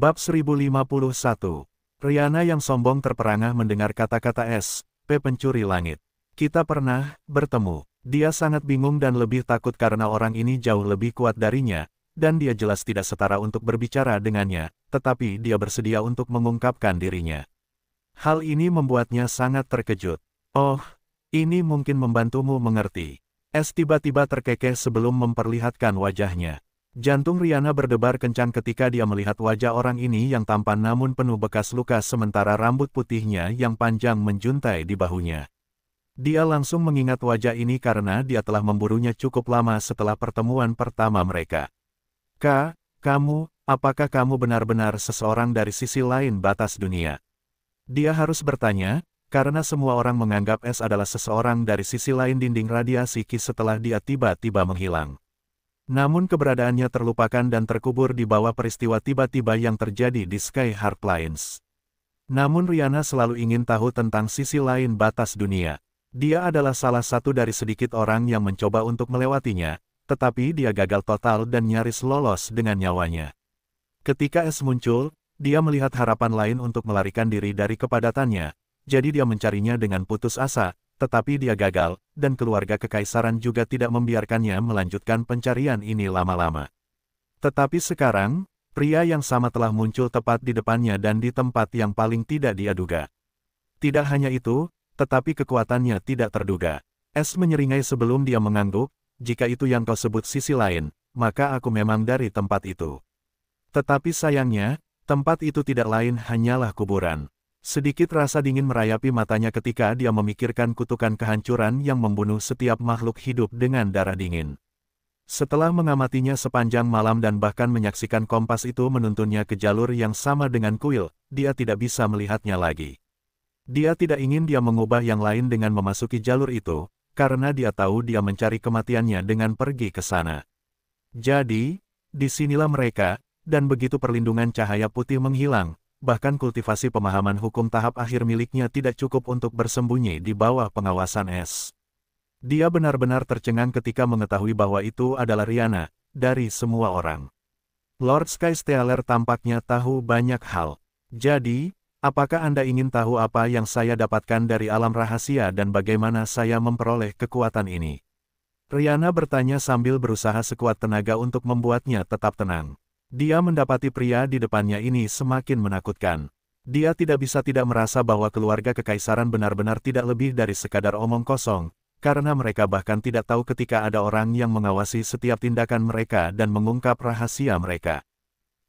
Bab 1051. Rihanna yang sombong terperangah mendengar kata-kata S.P. pencuri langit. Kita pernah bertemu. Dia sangat bingung dan lebih takut karena orang ini jauh lebih kuat darinya, dan dia jelas tidak setara untuk berbicara dengannya, tetapi dia bersedia untuk mengungkapkan dirinya. Hal ini membuatnya sangat terkejut. Oh, ini mungkin membantumu mengerti. S tiba-tiba terkekeh sebelum memperlihatkan wajahnya. Jantung Rihanna berdebar kencang ketika dia melihat wajah orang ini yang tampan namun penuh bekas luka sementara rambut putihnya yang panjang menjuntai di bahunya. Dia langsung mengingat wajah ini karena dia telah memburunya cukup lama setelah pertemuan pertama mereka. Apakah kamu benar-benar seseorang dari sisi lain batas dunia? Dia harus bertanya, karena semua orang menganggap S adalah seseorang dari sisi lain dinding radiasi Ki setelah dia tiba-tiba menghilang. Namun keberadaannya terlupakan dan terkubur di bawah peristiwa tiba-tiba yang terjadi di Sky Heart Plains. Namun Rihanna selalu ingin tahu tentang sisi lain batas dunia. Dia adalah salah satu dari sedikit orang yang mencoba untuk melewatinya, tetapi dia gagal total dan nyaris lolos dengan nyawanya. Ketika S muncul, dia melihat harapan lain untuk melarikan diri dari kepadatannya, jadi dia mencarinya dengan putus asa, tetapi dia gagal, dan keluarga kekaisaran juga tidak membiarkannya melanjutkan pencarian ini lama-lama. Tetapi sekarang, pria yang sama telah muncul tepat di depannya dan di tempat yang paling tidak dia duga. Tidak hanya itu, tetapi kekuatannya tidak terduga. S menyeringai sebelum dia mengangguk, jika itu yang kau sebut sisi lain, maka aku memang dari tempat itu. Tetapi sayangnya, tempat itu tidak lain hanyalah kuburan. Sedikit rasa dingin merayapi matanya ketika dia memikirkan kutukan kehancuran yang membunuh setiap makhluk hidup dengan darah dingin. Setelah mengamatinya sepanjang malam dan bahkan menyaksikan kompas itu menuntunnya ke jalur yang sama dengan kuil, dia tidak bisa melihatnya lagi. Dia tidak ingin dia mengubah yang lain dengan memasuki jalur itu, karena dia tahu dia mencari kematiannya dengan pergi ke sana. Jadi, disinilah mereka, dan begitu perlindungan cahaya putih menghilang, bahkan kultivasi pemahaman hukum tahap akhir miliknya tidak cukup untuk bersembunyi di bawah pengawasan S. Dia benar-benar tercengang ketika mengetahui bahwa itu adalah Rihanna, dari semua orang. Lord Skystealer tampaknya tahu banyak hal. Jadi, apakah Anda ingin tahu apa yang saya dapatkan dari alam rahasia dan bagaimana saya memperoleh kekuatan ini? Rihanna bertanya sambil berusaha sekuat tenaga untuk membuatnya tetap tenang. Dia mendapati pria di depannya ini semakin menakutkan. Dia tidak bisa tidak merasa bahwa keluarga kekaisaran benar-benar tidak lebih dari sekadar omong kosong, karena mereka bahkan tidak tahu ketika ada orang yang mengawasi setiap tindakan mereka dan mengungkap rahasia mereka.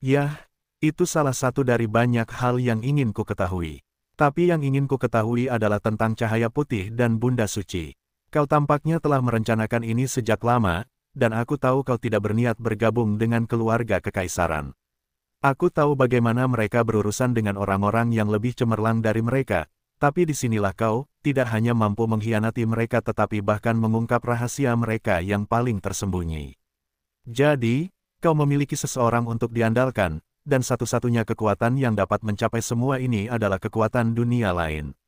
Yah, itu salah satu dari banyak hal yang ingin ku ketahui. Tapi yang ingin ku ketahui adalah tentang cahaya putih dan Bunda Suci. Kau tampaknya telah merencanakan ini sejak lama, dan aku tahu kau tidak berniat bergabung dengan keluarga kekaisaran. Aku tahu bagaimana mereka berurusan dengan orang-orang yang lebih cemerlang dari mereka, tapi disinilah kau, tidak hanya mampu mengkhianati mereka tetapi bahkan mengungkap rahasia mereka yang paling tersembunyi. Jadi, kau memiliki seseorang untuk diandalkan, dan satu-satunya kekuatan yang dapat mencapai semua ini adalah kekuatan dunia lain.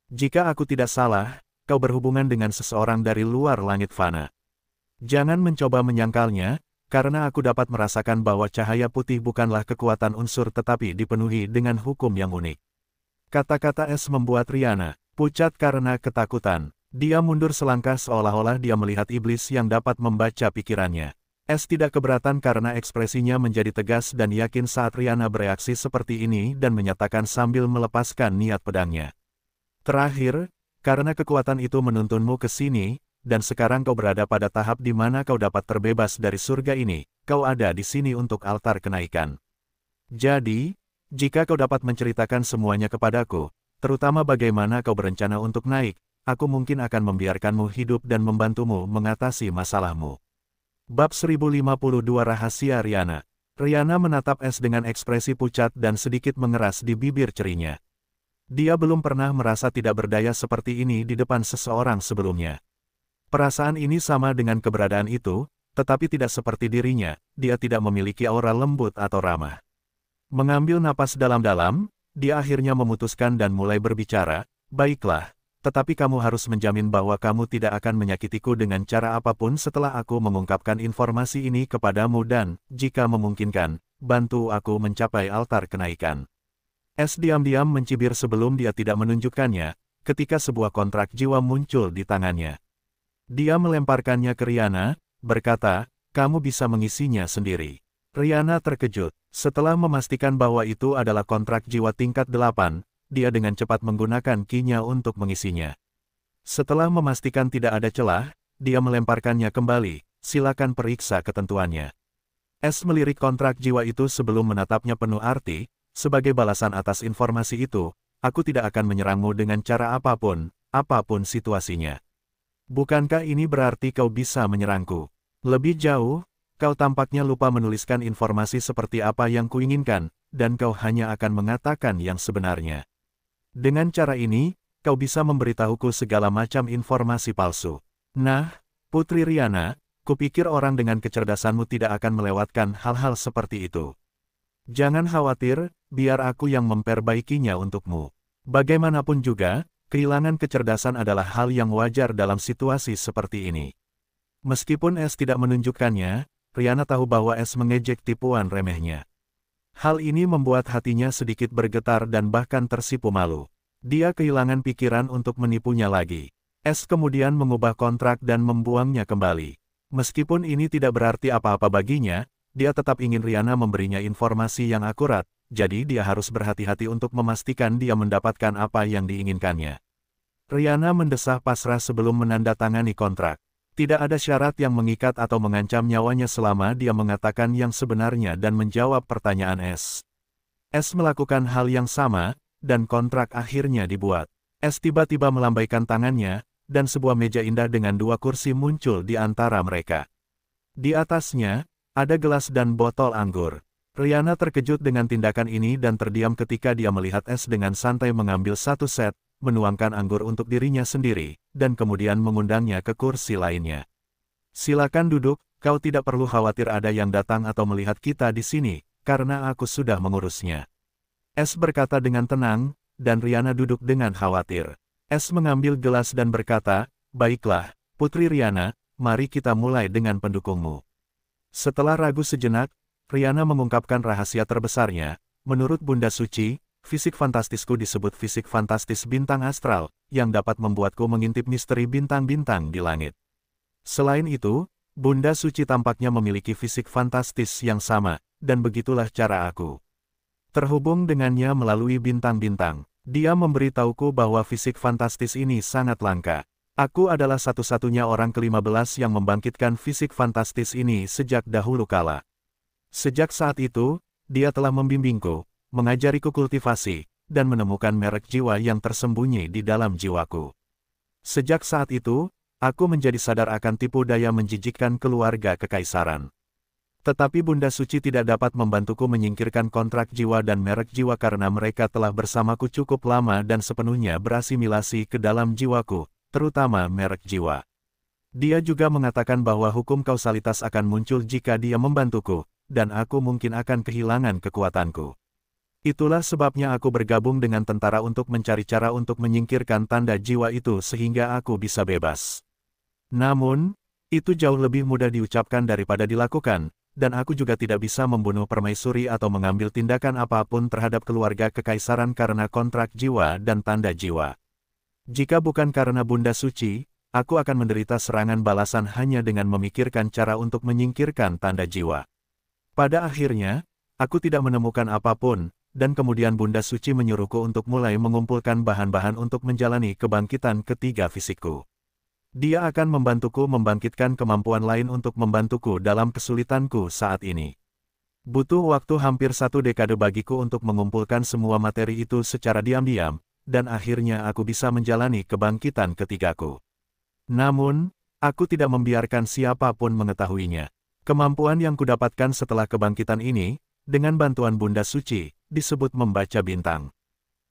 Jika aku tidak salah, kau berhubungan dengan seseorang dari luar langit fana. Jangan mencoba menyangkalnya, karena aku dapat merasakan bahwa cahaya putih bukanlah kekuatan unsur tetapi dipenuhi dengan hukum yang unik. Kata-kata S membuat Rihanna pucat karena ketakutan. Dia mundur selangkah seolah-olah dia melihat iblis yang dapat membaca pikirannya. S tidak keberatan karena ekspresinya menjadi tegas dan yakin saat Rihanna bereaksi seperti ini dan menyatakan sambil melepaskan niat pedangnya. Terakhir, karena kekuatan itu menuntunmu ke sini, dan sekarang kau berada pada tahap di mana kau dapat terbebas dari surga ini, kau ada di sini untuk altar kenaikan. Jadi, jika kau dapat menceritakan semuanya kepadaku, terutama bagaimana kau berencana untuk naik, aku mungkin akan membiarkanmu hidup dan membantumu mengatasi masalahmu. Bab 1052 Rahasia Rihanna. Rihanna menatap S dengan ekspresi pucat dan sedikit mengeras di bibir cerinya. Dia belum pernah merasa tidak berdaya seperti ini di depan seseorang sebelumnya. Perasaan ini sama dengan keberadaan itu, tetapi tidak seperti dirinya, dia tidak memiliki aura lembut atau ramah. Mengambil napas dalam-dalam, dia akhirnya memutuskan dan mulai berbicara, baiklah, tetapi kamu harus menjamin bahwa kamu tidak akan menyakitiku dengan cara apapun setelah aku mengungkapkan informasi ini kepadamu dan, jika memungkinkan, bantu aku mencapai altar kenaikan. Es diam-diam mencibir sebelum dia tidak menunjukkannya, ketika sebuah kontrak jiwa muncul di tangannya. Dia melemparkannya ke Rihanna, berkata, kamu bisa mengisinya sendiri. Rihanna terkejut. Setelah memastikan bahwa itu adalah kontrak jiwa tingkat 8, dia dengan cepat menggunakan ki-nya untuk mengisinya. Setelah memastikan tidak ada celah, dia melemparkannya kembali, silakan periksa ketentuannya. Es melirik kontrak jiwa itu sebelum menatapnya penuh arti, sebagai balasan atas informasi itu, aku tidak akan menyerangmu dengan cara apapun, apapun situasinya. Bukankah ini berarti kau bisa menyerangku? Lebih jauh, kau tampaknya lupa menuliskan informasi seperti apa yang kuinginkan, dan kau hanya akan mengatakan yang sebenarnya. Dengan cara ini, kau bisa memberitahuku segala macam informasi palsu. Nah, Putri Rihanna, kupikir orang dengan kecerdasanmu tidak akan melewatkan hal-hal seperti itu. Jangan khawatir, biar aku yang memperbaikinya untukmu. Bagaimanapun juga, kehilangan kecerdasan adalah hal yang wajar dalam situasi seperti ini. Meskipun Es tidak menunjukkannya, Rihanna tahu bahwa Es mengejek tipuan remehnya. Hal ini membuat hatinya sedikit bergetar dan bahkan tersipu malu. Dia kehilangan pikiran untuk menipunya lagi. Es kemudian mengubah kontrak dan membuangnya kembali. Meskipun ini tidak berarti apa-apa baginya, dia tetap ingin Rihanna memberinya informasi yang akurat, jadi dia harus berhati-hati untuk memastikan dia mendapatkan apa yang diinginkannya. Rihanna mendesah pasrah sebelum menandatangani kontrak. Tidak ada syarat yang mengikat atau mengancam nyawanya selama dia mengatakan yang sebenarnya dan menjawab pertanyaan Es. Es melakukan hal yang sama, dan kontrak akhirnya dibuat. Es tiba-tiba melambaikan tangannya, dan sebuah meja indah dengan 2 kursi muncul di antara mereka. Di atasnya, ada gelas dan botol anggur. Rihanna terkejut dengan tindakan ini dan terdiam ketika dia melihat Es dengan santai mengambil satu set, menuangkan anggur untuk dirinya sendiri, dan kemudian mengundangnya ke kursi lainnya. Silakan duduk, kau tidak perlu khawatir ada yang datang atau melihat kita di sini, karena aku sudah mengurusnya. Es berkata dengan tenang, dan Rihanna duduk dengan khawatir. Es mengambil gelas dan berkata, baiklah, Putri Rihanna, mari kita mulai dengan pendukungmu. Setelah ragu sejenak, Rihanna mengungkapkan rahasia terbesarnya. Menurut Bunda Suci, fisik fantastisku disebut fisik fantastis bintang astral, yang dapat membuatku mengintip misteri bintang-bintang di langit. Selain itu, Bunda Suci tampaknya memiliki fisik fantastis yang sama, dan begitulah cara aku terhubung dengannya melalui bintang-bintang. Dia memberitahuku bahwa fisik fantastis ini sangat langka. Aku adalah satu-satunya orang ke-15 yang membangkitkan fisik fantastis ini sejak dahulu kala. Sejak saat itu, dia telah membimbingku, mengajariku kultivasi, dan menemukan merek jiwa yang tersembunyi di dalam jiwaku. Sejak saat itu, aku menjadi sadar akan tipu daya menjijikkan keluarga kekaisaran. Tetapi Bunda Suci tidak dapat membantuku menyingkirkan kontrak jiwa dan merek jiwa karena mereka telah bersamaku cukup lama dan sepenuhnya berasimilasi ke dalam jiwaku, terutama merek jiwa. Dia juga mengatakan bahwa hukum kausalitas akan muncul jika dia membantuku, dan aku mungkin akan kehilangan kekuatanku. Itulah sebabnya aku bergabung dengan tentara untuk mencari cara untuk menyingkirkan tanda jiwa itu sehingga aku bisa bebas. Namun, itu jauh lebih mudah diucapkan daripada dilakukan, dan aku juga tidak bisa membunuh permaisuri atau mengambil tindakan apapun terhadap keluarga kekaisaran karena kontrak jiwa dan tanda jiwa. Jika bukan karena Bunda Suci, aku akan menderita serangan balasan hanya dengan memikirkan cara untuk menyingkirkan tanda jiwa. Pada akhirnya, aku tidak menemukan apapun, dan kemudian Bunda Suci menyuruhku untuk mulai mengumpulkan bahan-bahan untuk menjalani kebangkitan ketiga fisikku. Dia akan membantuku membangkitkan kemampuan lain untuk membantuku dalam kesulitanku saat ini. Butuh waktu hampir 1 dekade bagiku untuk mengumpulkan semua materi itu secara diam-diam, dan akhirnya aku bisa menjalani kebangkitan ketigaku. Namun, aku tidak membiarkan siapapun mengetahuinya. Kemampuan yang kudapatkan setelah kebangkitan ini, dengan bantuan Bunda Suci, disebut membaca bintang.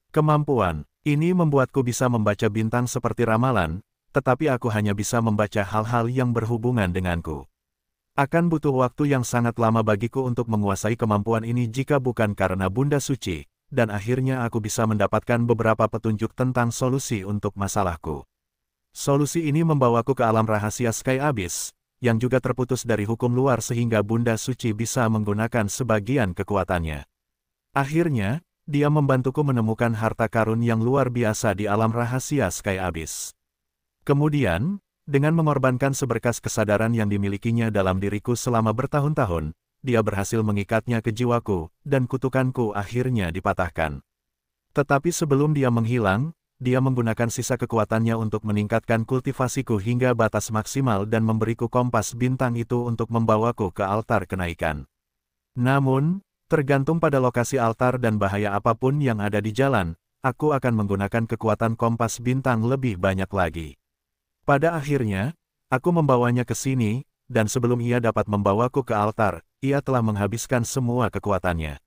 Kemampuan ini membuatku bisa membaca bintang seperti ramalan, tetapi aku hanya bisa membaca hal-hal yang berhubungan denganku. Akan butuh waktu yang sangat lama bagiku untuk menguasai kemampuan ini jika bukan karena Bunda Suci, dan akhirnya aku bisa mendapatkan beberapa petunjuk tentang solusi untuk masalahku. Solusi ini membawaku ke alam rahasia Sky Abyss, yang juga terputus dari hukum luar sehingga Bunda Suci bisa menggunakan sebagian kekuatannya. Akhirnya, dia membantuku menemukan harta karun yang luar biasa di alam rahasia Sky Abyss. Kemudian, dengan mengorbankan seberkas kesadaran yang dimilikinya dalam diriku selama bertahun-tahun, dia berhasil mengikatnya ke jiwaku, dan kutukanku akhirnya dipatahkan. Tetapi sebelum dia menghilang, dia menggunakan sisa kekuatannya untuk meningkatkan kultivasiku hingga batas maksimal dan memberiku kompas bintang itu untuk membawaku ke altar kenaikan. Namun, tergantung pada lokasi altar dan bahaya apapun yang ada di jalan, aku akan menggunakan kekuatan kompas bintang lebih banyak lagi. Pada akhirnya, aku membawanya ke sini, dan sebelum ia dapat membawaku ke altar, ia telah menghabiskan semua kekuatannya.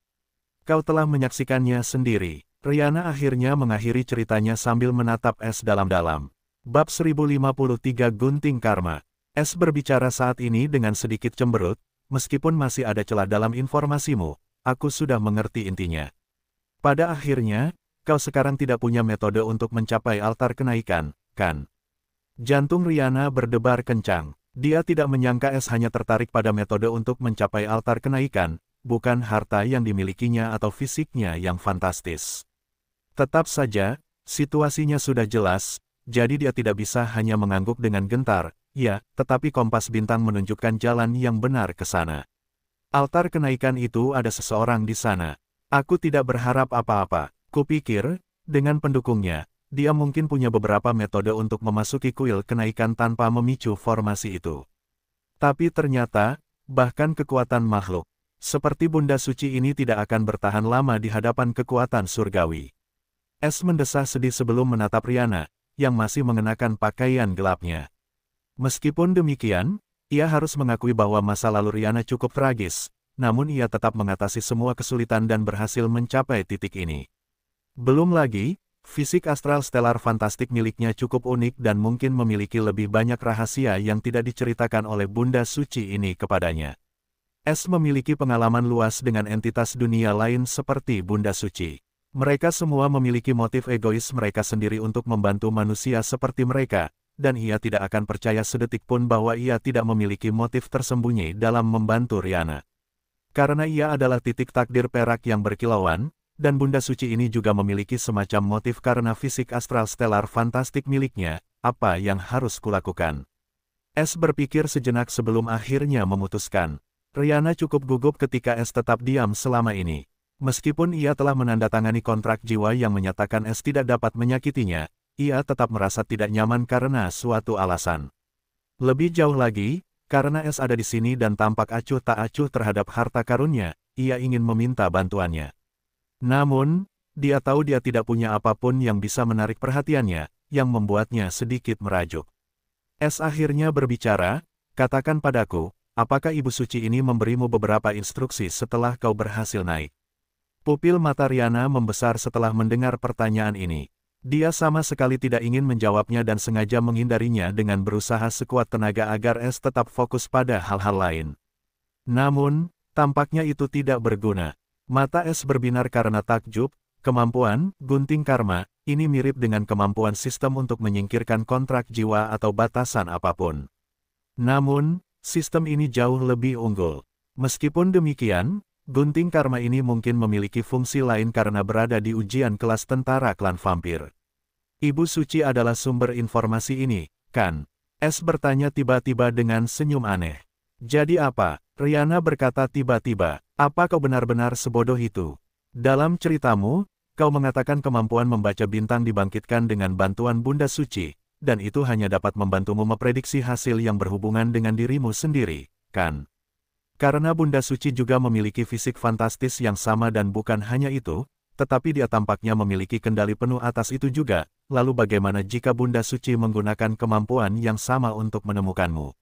Kau telah menyaksikannya sendiri. Rihanna akhirnya mengakhiri ceritanya sambil menatap Es dalam-dalam. Bab 1053 Gunting Karma. Es berbicara saat ini dengan sedikit cemberut, meskipun masih ada celah dalam informasimu, aku sudah mengerti intinya. Pada akhirnya, kau sekarang tidak punya metode untuk mencapai altar kenaikan, kan? Jantung Rihanna berdebar kencang. Dia tidak menyangka Es hanya tertarik pada metode untuk mencapai altar kenaikan, bukan harta yang dimilikinya atau fisiknya yang fantastis. Tetap saja, situasinya sudah jelas, jadi dia tidak bisa hanya mengangguk dengan gentar, ya, tetapi kompas bintang menunjukkan jalan yang benar ke sana. Altar kenaikan itu ada seseorang di sana. Aku tidak berharap apa-apa. Kupikir, dengan pendukungnya, dia mungkin punya beberapa metode untuk memasuki kuil kenaikan tanpa memicu formasi itu. Tapi ternyata, bahkan kekuatan makhluk seperti Bunda Suci ini tidak akan bertahan lama di hadapan kekuatan surgawi. Es mendesah sedih sebelum menatap Rihanna, yang masih mengenakan pakaian gelapnya. Meskipun demikian, ia harus mengakui bahwa masa lalu Rihanna cukup tragis, namun ia tetap mengatasi semua kesulitan dan berhasil mencapai titik ini. Belum lagi, fisik astral stellar fantastik miliknya cukup unik dan mungkin memiliki lebih banyak rahasia yang tidak diceritakan oleh Bunda Suci ini kepadanya. Es memiliki pengalaman luas dengan entitas dunia lain seperti Bunda Suci. Mereka semua memiliki motif egois mereka sendiri untuk membantu manusia seperti mereka, dan ia tidak akan percaya sedetik pun bahwa ia tidak memiliki motif tersembunyi dalam membantu Rihanna. Karena ia adalah titik takdir perak yang berkilauan, dan Bunda Suci ini juga memiliki semacam motif karena fisik astral stellar fantastik miliknya, apa yang harus kulakukan? Es berpikir sejenak sebelum akhirnya memutuskan. Rihanna cukup gugup ketika Es tetap diam selama ini. Meskipun ia telah menandatangani kontrak jiwa yang menyatakan Es tidak dapat menyakitinya, ia tetap merasa tidak nyaman karena suatu alasan. Lebih jauh lagi, karena Es ada di sini dan tampak acuh tak acuh terhadap harta karunnya, ia ingin meminta bantuannya. Namun, dia tahu dia tidak punya apapun yang bisa menarik perhatiannya, yang membuatnya sedikit merajuk. Es akhirnya berbicara, katakan padaku, apakah Ibu Suci ini memberimu beberapa instruksi setelah kau berhasil naik? Pupil mata Rihanna membesar setelah mendengar pertanyaan ini. Dia sama sekali tidak ingin menjawabnya dan sengaja menghindarinya dengan berusaha sekuat tenaga agar Es tetap fokus pada hal-hal lain. Namun, tampaknya itu tidak berguna. Mata Es berbinar karena takjub. Kemampuan gunting karma ini mirip dengan kemampuan sistem untuk menyingkirkan kontrak jiwa atau batasan apapun. Namun, sistem ini jauh lebih unggul. Meskipun demikian, gunting karma ini mungkin memiliki fungsi lain karena berada di ujian kelas tentara klan vampir. Ibu Suci adalah sumber informasi ini, kan? Es bertanya tiba-tiba dengan senyum aneh. Jadi apa? Rihanna berkata tiba-tiba, apa kau benar-benar sebodoh itu? Dalam ceritamu, kau mengatakan kemampuan membaca bintang dibangkitkan dengan bantuan Bunda Suci, dan itu hanya dapat membantumu memprediksi hasil yang berhubungan dengan dirimu sendiri, kan? Karena Bunda Suci juga memiliki fisik fantastis yang sama dan bukan hanya itu, tetapi dia tampaknya memiliki kendali penuh atas itu juga, lalu bagaimana jika Bunda Suci menggunakan kemampuan yang sama untuk menemukanmu?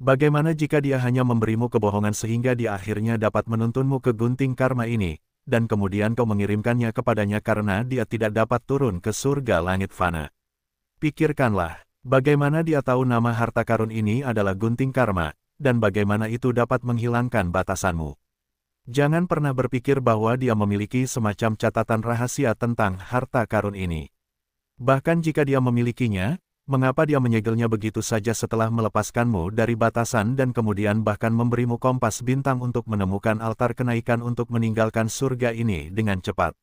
Bagaimana jika dia hanya memberimu kebohongan sehingga dia akhirnya dapat menuntunmu ke gunting karma ini, dan kemudian kau mengirimkannya kepadanya karena dia tidak dapat turun ke surga langit fana? Pikirkanlah, bagaimana dia tahu nama harta karun ini adalah gunting karma, dan bagaimana itu dapat menghilangkan batasanmu. Jangan pernah berpikir bahwa dia memiliki semacam catatan rahasia tentang harta karun ini. Bahkan jika dia memilikinya, Mengapa dia menyegelnya begitu saja setelah melepaskanmu dari batasan dan kemudian bahkan memberimu kompas bintang untuk menemukan altar kenaikan untuk meninggalkan surga ini dengan cepat?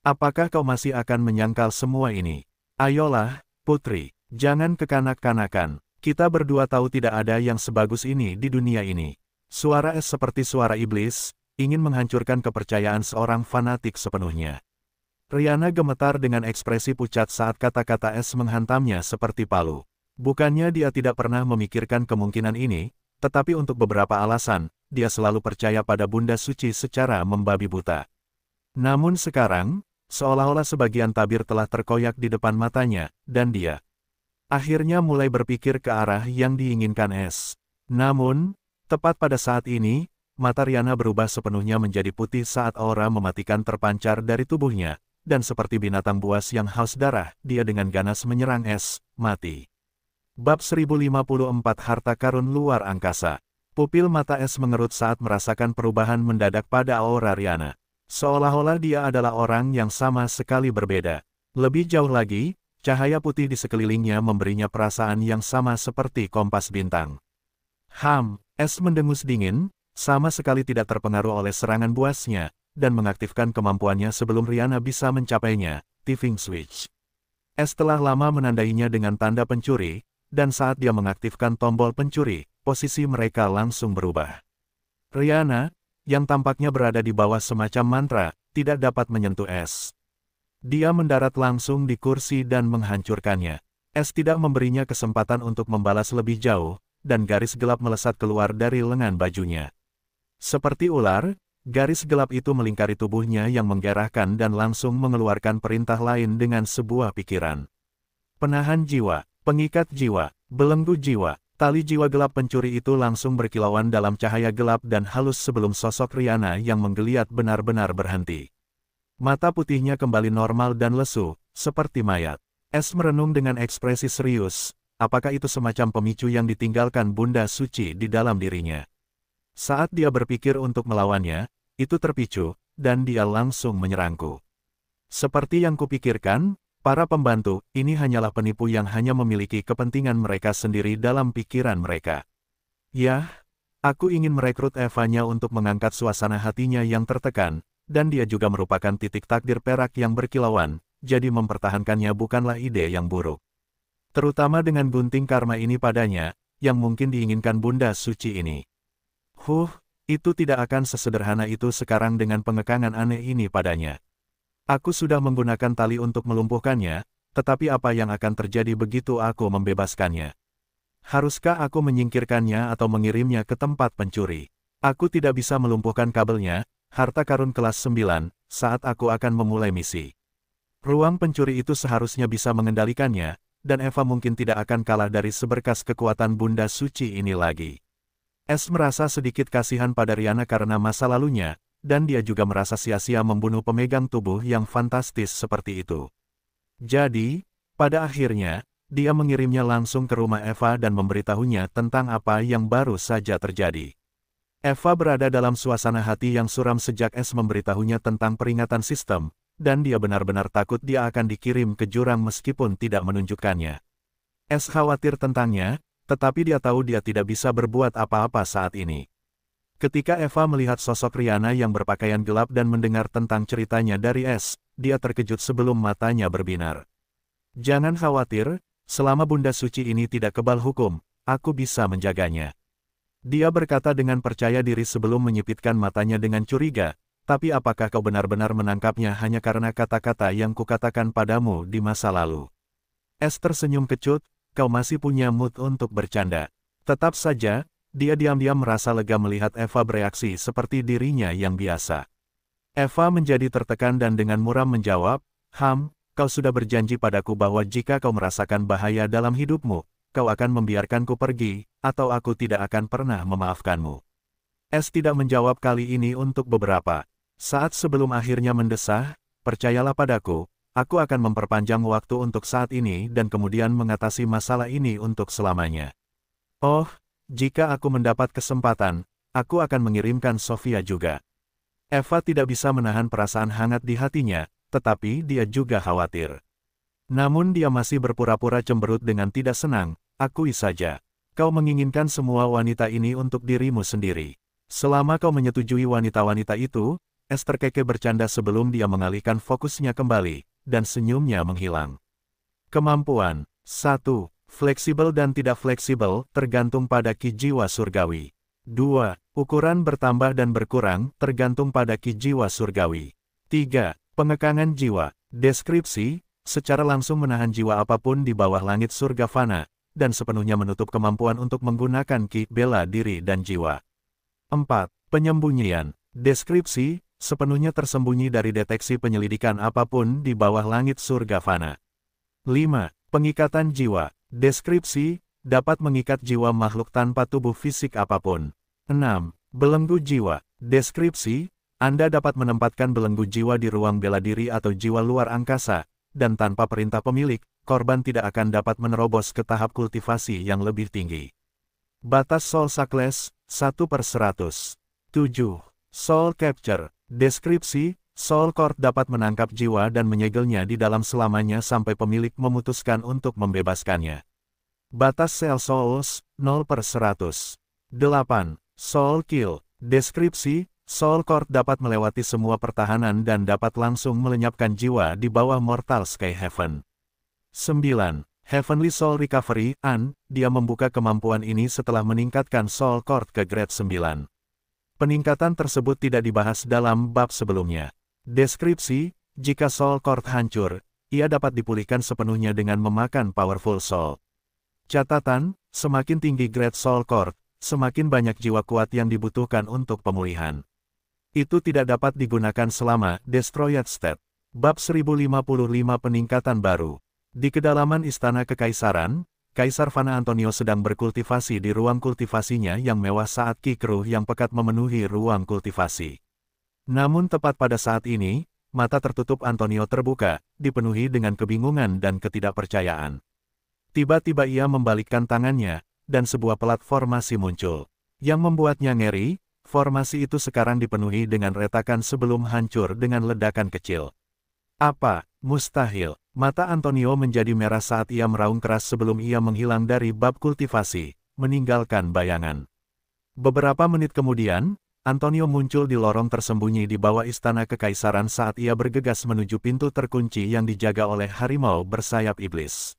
Apakah kau masih akan menyangkal semua ini? Ayolah, putri, jangan kekanak-kanakan. Kita berdua tahu tidak ada yang sebagus ini di dunia ini. Suara es seperti suara iblis, ingin menghancurkan kepercayaan seorang fanatik sepenuhnya. Rihanna gemetar dengan ekspresi pucat saat kata-kata es menghantamnya seperti palu. Bukannya dia tidak pernah memikirkan kemungkinan ini, tetapi untuk beberapa alasan, dia selalu percaya pada Bunda Suci secara membabi buta. Namun sekarang, seolah-olah sebagian tabir telah terkoyak di depan matanya, dan dia akhirnya mulai berpikir ke arah yang diinginkan es. Namun, tepat pada saat ini, mata Rihanna berubah sepenuhnya menjadi putih saat aura mematikan terpancar dari tubuhnya. Dan seperti binatang buas yang haus darah, dia dengan ganas menyerang es, mati. Bab 1054 Harta Karun Luar Angkasa. Pupil mata es mengerut saat merasakan perubahan mendadak pada aura Rihanna. Seolah-olah dia adalah orang yang sama sekali berbeda. Lebih jauh lagi, cahaya putih di sekelilingnya memberinya perasaan yang sama seperti kompas bintang. Es mendengus dingin, sama sekali tidak terpengaruh oleh serangan buasnya, dan mengaktifkan kemampuannya sebelum Rihanna bisa mencapainya, Tipping Switch. Es telah lama menandainya dengan tanda pencuri, dan saat dia mengaktifkan tombol pencuri, posisi mereka langsung berubah. Rihanna, yang tampaknya berada di bawah semacam mantra, tidak dapat menyentuh es. Dia mendarat langsung di kursi dan menghancurkannya. Es tidak memberinya kesempatan untuk membalas lebih jauh, dan garis gelap melesat keluar dari lengan bajunya. Seperti ular, garis gelap itu melingkari tubuhnya yang menggerahkan dan langsung mengeluarkan perintah lain dengan sebuah pikiran. Penahan jiwa, pengikat jiwa, belenggu jiwa, tali jiwa gelap pencuri itu langsung berkilauan dalam cahaya gelap dan halus sebelum sosok Rihanna yang menggeliat benar-benar berhenti. Mata putihnya kembali normal dan lesu, seperti mayat. Es merenung dengan ekspresi serius, apakah itu semacam pemicu yang ditinggalkan Bunda Suci di dalam dirinya? Saat dia berpikir untuk melawannya, itu terpicu, dan dia langsung menyerangku. Seperti yang kupikirkan, para pembantu, ini hanyalah penipu yang hanya memiliki kepentingan mereka sendiri dalam pikiran mereka. Yah, aku ingin merekrut Eva-nya untuk mengangkat suasana hatinya yang tertekan, dan dia juga merupakan titik takdir perak yang berkilauan, jadi mempertahankannya bukanlah ide yang buruk. Terutama dengan gunting karma ini padanya, yang mungkin diinginkan Bunda Suci ini. Itu tidak akan sesederhana itu sekarang dengan pengekangan aneh ini padanya. Aku sudah menggunakan tali untuk melumpuhkannya, tetapi apa yang akan terjadi begitu aku membebaskannya? Haruskah aku menyingkirkannya atau mengirimnya ke tempat pencuri? Aku tidak bisa melumpuhkan kabelnya, harta karun kelas 9, saat aku akan memulai misi. Ruang pencuri itu seharusnya bisa mengendalikannya, dan Eva mungkin tidak akan kalah dari seberkas kekuatan Bunda Suci ini lagi. Es merasa sedikit kasihan pada Rihanna karena masa lalunya, dan dia juga merasa sia-sia membunuh pemegang tubuh yang fantastis seperti itu. Jadi, pada akhirnya, dia mengirimnya langsung ke rumah Eva dan memberitahunya tentang apa yang baru saja terjadi. Eva berada dalam suasana hati yang suram sejak Es memberitahunya tentang peringatan sistem, dan dia benar-benar takut dia akan dikirim ke jurang meskipun tidak menunjukkannya. Es khawatir tentangnya, tetapi dia tahu dia tidak bisa berbuat apa-apa saat ini. Ketika Eva melihat sosok Rihanna yang berpakaian gelap dan mendengar tentang ceritanya dari Es, dia terkejut sebelum matanya berbinar. Jangan khawatir, selama Bunda Suci ini tidak kebal hukum, aku bisa menjaganya. Dia berkata dengan percaya diri sebelum menyipitkan matanya dengan curiga, tapi apakah kau benar-benar menangkapnya hanya karena kata-kata yang kukatakan padamu di masa lalu? Es tersenyum kecut. Kau masih punya mood untuk bercanda. Tetap saja, dia diam-diam merasa lega melihat Eva bereaksi seperti dirinya yang biasa. Eva menjadi tertekan dan dengan muram menjawab, kau sudah berjanji padaku bahwa jika kau merasakan bahaya dalam hidupmu, kau akan membiarkanku pergi, atau aku tidak akan pernah memaafkanmu. Es tidak menjawab kali ini untuk beberapa saat sebelum akhirnya mendesah, percayalah padaku, aku akan memperpanjang waktu untuk saat ini dan kemudian mengatasi masalah ini untuk selamanya. Oh, jika aku mendapat kesempatan, aku akan mengirimkan Sofia juga. Eva tidak bisa menahan perasaan hangat di hatinya, tetapi dia juga khawatir. Namun dia masih berpura-pura cemberut dengan tidak senang. Akui saja. Kau menginginkan semua wanita ini untuk dirimu sendiri. Selama kau menyetujui wanita-wanita itu, Esther Keke bercanda sebelum dia mengalihkan fokusnya kembali, dan senyumnya menghilang. Kemampuan. 1. Fleksibel dan tidak fleksibel, tergantung pada ki jiwa surgawi. 2. Ukuran bertambah dan berkurang, tergantung pada ki jiwa surgawi. 3. Pengekangan jiwa. Deskripsi, secara langsung menahan jiwa apapun di bawah langit surga fana, dan sepenuhnya menutup kemampuan untuk menggunakan ki bela diri dan jiwa. 4. Penyembunyian. Deskripsi, sepenuhnya tersembunyi dari deteksi penyelidikan apapun di bawah langit surga fana. 5. Pengikatan jiwa. Deskripsi, dapat mengikat jiwa makhluk tanpa tubuh fisik apapun. 6. Belenggu jiwa. Deskripsi, Anda dapat menempatkan belenggu jiwa di ruang bela diri atau jiwa luar angkasa, dan tanpa perintah pemilik, korban tidak akan dapat menerobos ke tahap kultivasi yang lebih tinggi. Batas Soul Suckless, 1/100. 7. Soul Capture. Deskripsi, Soul Cord dapat menangkap jiwa dan menyegelnya di dalam selamanya sampai pemilik memutuskan untuk membebaskannya. Batas Cell Souls, 0/100. 8. Soul Kill. Deskripsi, Soul Cord dapat melewati semua pertahanan dan dapat langsung melenyapkan jiwa di bawah Mortal Sky Heaven. 9. Heavenly Soul Recovery, dia membuka kemampuan ini setelah meningkatkan Soul Cord ke grade 9. Peningkatan tersebut tidak dibahas dalam bab sebelumnya. Deskripsi, jika Soul Cord hancur, ia dapat dipulihkan sepenuhnya dengan memakan Powerful Soul. Catatan, semakin tinggi grade Soul Cord, semakin banyak jiwa kuat yang dibutuhkan untuk pemulihan. Itu tidak dapat digunakan selama Destroyed State. Bab 1055 Peningkatan Baru. Di kedalaman Istana Kekaisaran, Kaisar Fana Antonio sedang berkultivasi di ruang kultivasinya yang mewah saat Ki Kruh yang pekat memenuhi ruang kultivasi. Namun tepat pada saat ini, mata tertutup Antonio terbuka, dipenuhi dengan kebingungan dan ketidakpercayaan. Tiba-tiba ia membalikkan tangannya, dan sebuah pelat formasi muncul. Yang membuatnya ngeri, formasi itu sekarang dipenuhi dengan retakan sebelum hancur dengan ledakan kecil. Apa? Mustahil. Mata Antonio menjadi merah saat ia meraung keras sebelum ia menghilang dari bab kultivasi, meninggalkan bayangan. Beberapa menit kemudian, Antonio muncul di lorong tersembunyi di bawah Istana Kekaisaran saat ia bergegas menuju pintu terkunci yang dijaga oleh harimau bersayap iblis.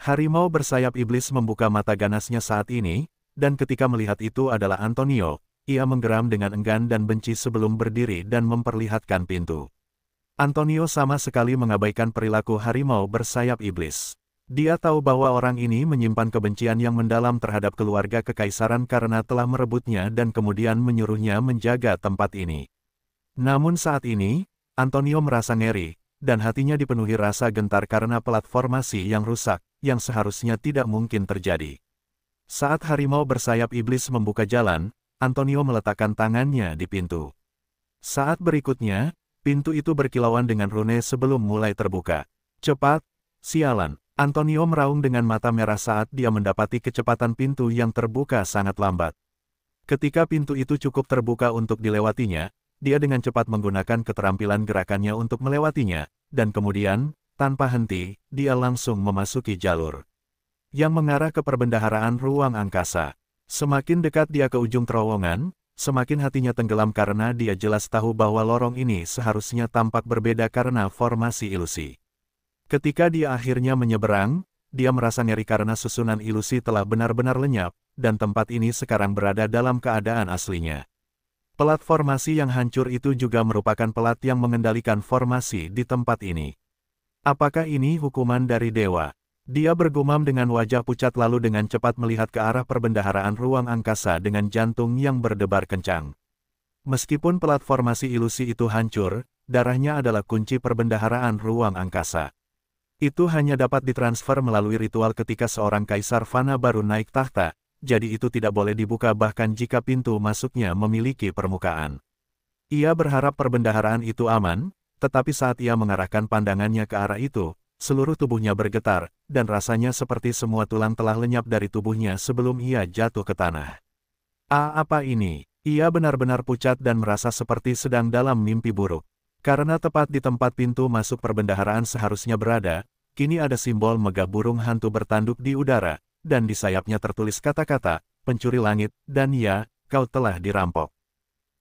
Harimau bersayap iblis membuka mata ganasnya saat ini, dan ketika melihat itu adalah Antonio, ia menggeram dengan enggan dan benci sebelum berdiri dan memperlihatkan pintu. Antonio sama sekali mengabaikan perilaku harimau bersayap iblis. Dia tahu bahwa orang ini menyimpan kebencian yang mendalam terhadap keluarga kekaisaran karena telah merebutnya dan kemudian menyuruhnya menjaga tempat ini. Namun saat ini, Antonio merasa ngeri, dan hatinya dipenuhi rasa gentar karena pelat formasi yang rusak, yang seharusnya tidak mungkin terjadi. Saat harimau bersayap iblis membuka jalan, Antonio meletakkan tangannya di pintu. Saat berikutnya, pintu itu berkilauan dengan rune sebelum mulai terbuka. Cepat, sialan. Antonio meraung dengan mata merah saat dia mendapati kecepatan pintu yang terbuka sangat lambat. Ketika pintu itu cukup terbuka untuk dilewatinya, dia dengan cepat menggunakan keterampilan gerakannya untuk melewatinya, dan kemudian, tanpa henti, dia langsung memasuki jalur yang mengarah ke perbendaharaan ruang angkasa. Semakin dekat dia ke ujung terowongan, semakin hatinya tenggelam karena dia jelas tahu bahwa lorong ini seharusnya tampak berbeda karena formasi ilusi. Ketika dia akhirnya menyeberang, dia merasa ngeri karena susunan ilusi telah benar-benar lenyap, dan tempat ini sekarang berada dalam keadaan aslinya. Pelat formasi yang hancur itu juga merupakan pelat yang mengendalikan formasi di tempat ini. Apakah ini hukuman dari dewa? Dia bergumam dengan wajah pucat lalu dengan cepat melihat ke arah perbendaharaan ruang angkasa dengan jantung yang berdebar kencang. Meskipun pelat formasi ilusi itu hancur, darahnya adalah kunci perbendaharaan ruang angkasa. Itu hanya dapat ditransfer melalui ritual ketika seorang kaisar fana baru naik tahta, jadi itu tidak boleh dibuka bahkan jika pintu masuknya memiliki permukaan. Ia berharap perbendaharaan itu aman, tetapi saat ia mengarahkan pandangannya ke arah itu, seluruh tubuhnya bergetar, dan rasanya seperti semua tulang telah lenyap dari tubuhnya sebelum ia jatuh ke tanah. Apa ini? Ia benar-benar pucat dan merasa seperti sedang dalam mimpi buruk. Karena tepat di tempat pintu masuk perbendaharaan seharusnya berada, kini ada simbol megah burung hantu bertanduk di udara, dan di sayapnya tertulis kata-kata, pencuri langit, dan ya, kau telah dirampok.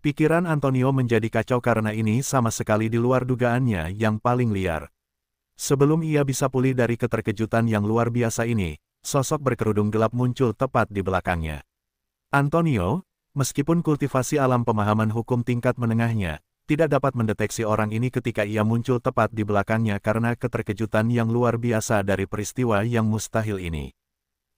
Pikiran Antonio menjadi kacau karena ini sama sekali di luar dugaannya yang paling liar. Sebelum ia bisa pulih dari keterkejutan yang luar biasa ini, sosok berkerudung gelap muncul tepat di belakangnya. Antonio, meskipun kultivasi alam pemahaman hukum tingkat menengahnya, tidak dapat mendeteksi orang ini ketika ia muncul tepat di belakangnya karena keterkejutan yang luar biasa dari peristiwa yang mustahil ini.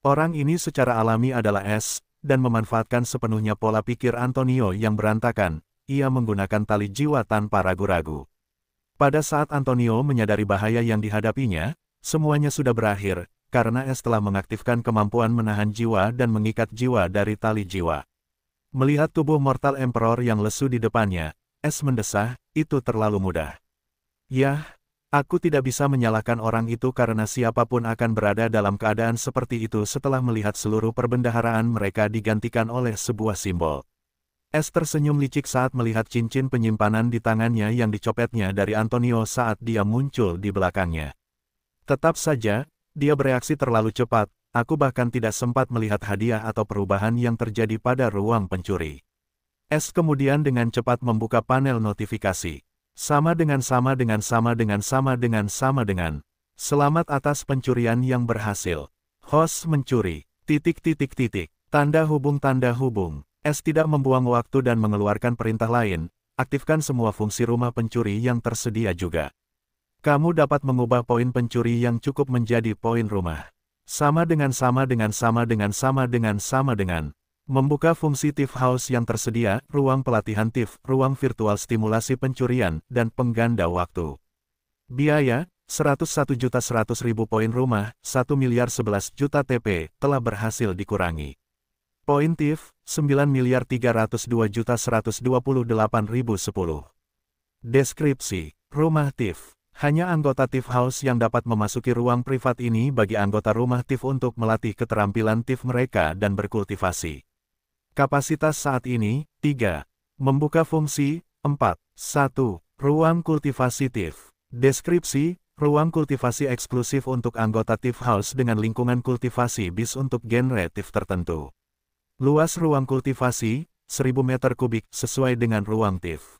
Orang ini secara alami adalah es, dan memanfaatkan sepenuhnya pola pikir Antonio yang berantakan, ia menggunakan tali jiwa tanpa ragu-ragu. Pada saat Antonio menyadari bahaya yang dihadapinya, semuanya sudah berakhir, karena es telah mengaktifkan kemampuan menahan jiwa dan mengikat jiwa dari tali jiwa. Melihat tubuh mortal Emperor yang lesu di depannya, es mendesah, itu terlalu mudah. Yah, aku tidak bisa menyalahkan orang itu karena siapapun akan berada dalam keadaan seperti itu setelah melihat seluruh perbendaharaan mereka digantikan oleh sebuah simbol. Es tersenyum licik saat melihat cincin penyimpanan di tangannya yang dicopetnya dari Antonio saat dia muncul di belakangnya. Tetap saja, dia bereaksi terlalu cepat, aku bahkan tidak sempat melihat hadiah atau perubahan yang terjadi pada ruang pencuri. Es kemudian dengan cepat membuka panel notifikasi. Sama dengan. Selamat atas pencurian yang berhasil. Host mencuri. Tanda hubung. Es tidak membuang waktu dan mengeluarkan perintah lain. Aktifkan semua fungsi rumah pencuri yang tersedia juga. Kamu dapat mengubah poin pencuri yang cukup menjadi poin rumah. Sama dengan. Membuka fungsi Thief House yang tersedia, ruang pelatihan Thief, ruang virtual stimulasi pencurian, dan pengganda waktu. Biaya, 101.100.000 poin rumah, 1.011.000.000 TP, telah berhasil dikurangi. Poin Thief, 9.302.128.010. Deskripsi, rumah Thief. Hanya anggota Thief House yang dapat memasuki ruang privat ini bagi anggota rumah Thief untuk melatih keterampilan Thief mereka dan berkultivasi. Kapasitas saat ini, 3. Membuka fungsi, 4. 1. Ruang kultivasi Thief. Deskripsi, ruang kultivasi eksklusif untuk anggota Thief House dengan lingkungan kultivasi bis untuk genre Thief tertentu. Luas ruang kultivasi, 1000 meter kubik sesuai dengan ruang Thief.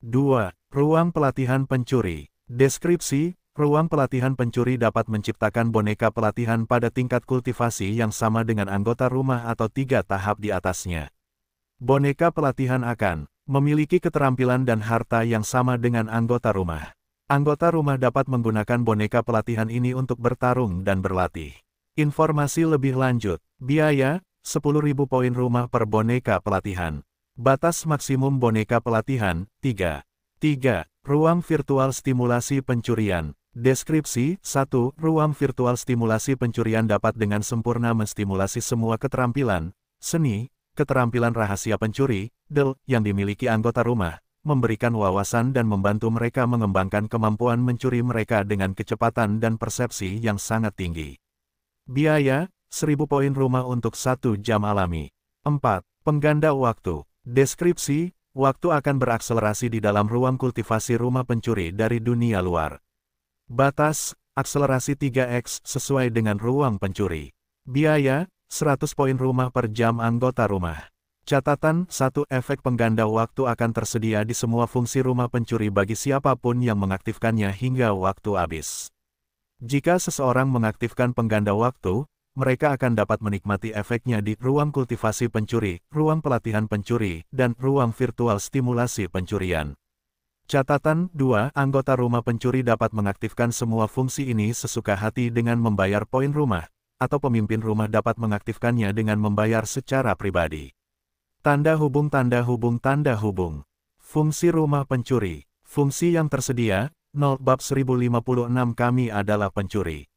2. Ruang pelatihan pencuri. Deskripsi, ruang pelatihan pencuri dapat menciptakan boneka pelatihan pada tingkat kultivasi yang sama dengan anggota rumah atau 3 tahap di atasnya. Boneka pelatihan akan memiliki keterampilan dan harta yang sama dengan anggota rumah. Anggota rumah dapat menggunakan boneka pelatihan ini untuk bertarung dan berlatih. Informasi lebih lanjut, biaya, 10.000 poin rumah per boneka pelatihan. Batas maksimum boneka pelatihan, 3. 3. Ruang virtual stimulasi pencurian. Deskripsi, 1. Ruang virtual stimulasi pencurian dapat dengan sempurna menstimulasi semua keterampilan, seni, keterampilan rahasia pencuri, yang dimiliki anggota rumah, memberikan wawasan dan membantu mereka mengembangkan kemampuan mencuri mereka dengan kecepatan dan persepsi yang sangat tinggi. Biaya, 1000 poin rumah untuk 1 jam alami. 4. Pengganda waktu. Deskripsi, waktu akan berakselerasi di dalam ruang kultivasi rumah pencuri dari dunia luar. Batas, akselerasi 3x sesuai dengan ruang pencuri. Biaya, 100 poin rumah per jam anggota rumah. Catatan, 1. Efek pengganda waktu akan tersedia di semua fungsi rumah pencuri bagi siapapun yang mengaktifkannya hingga waktu habis. Jika seseorang mengaktifkan pengganda waktu, mereka akan dapat menikmati efeknya di ruang kultivasi pencuri, ruang pelatihan pencuri, dan ruang virtual stimulasi pencurian. Catatan 2. Anggota rumah pencuri dapat mengaktifkan semua fungsi ini sesuka hati dengan membayar poin rumah, atau pemimpin rumah dapat mengaktifkannya dengan membayar secara pribadi. Tanda hubung. Fungsi rumah pencuri. Fungsi yang tersedia, 0 bab 1056 kami adalah pencuri.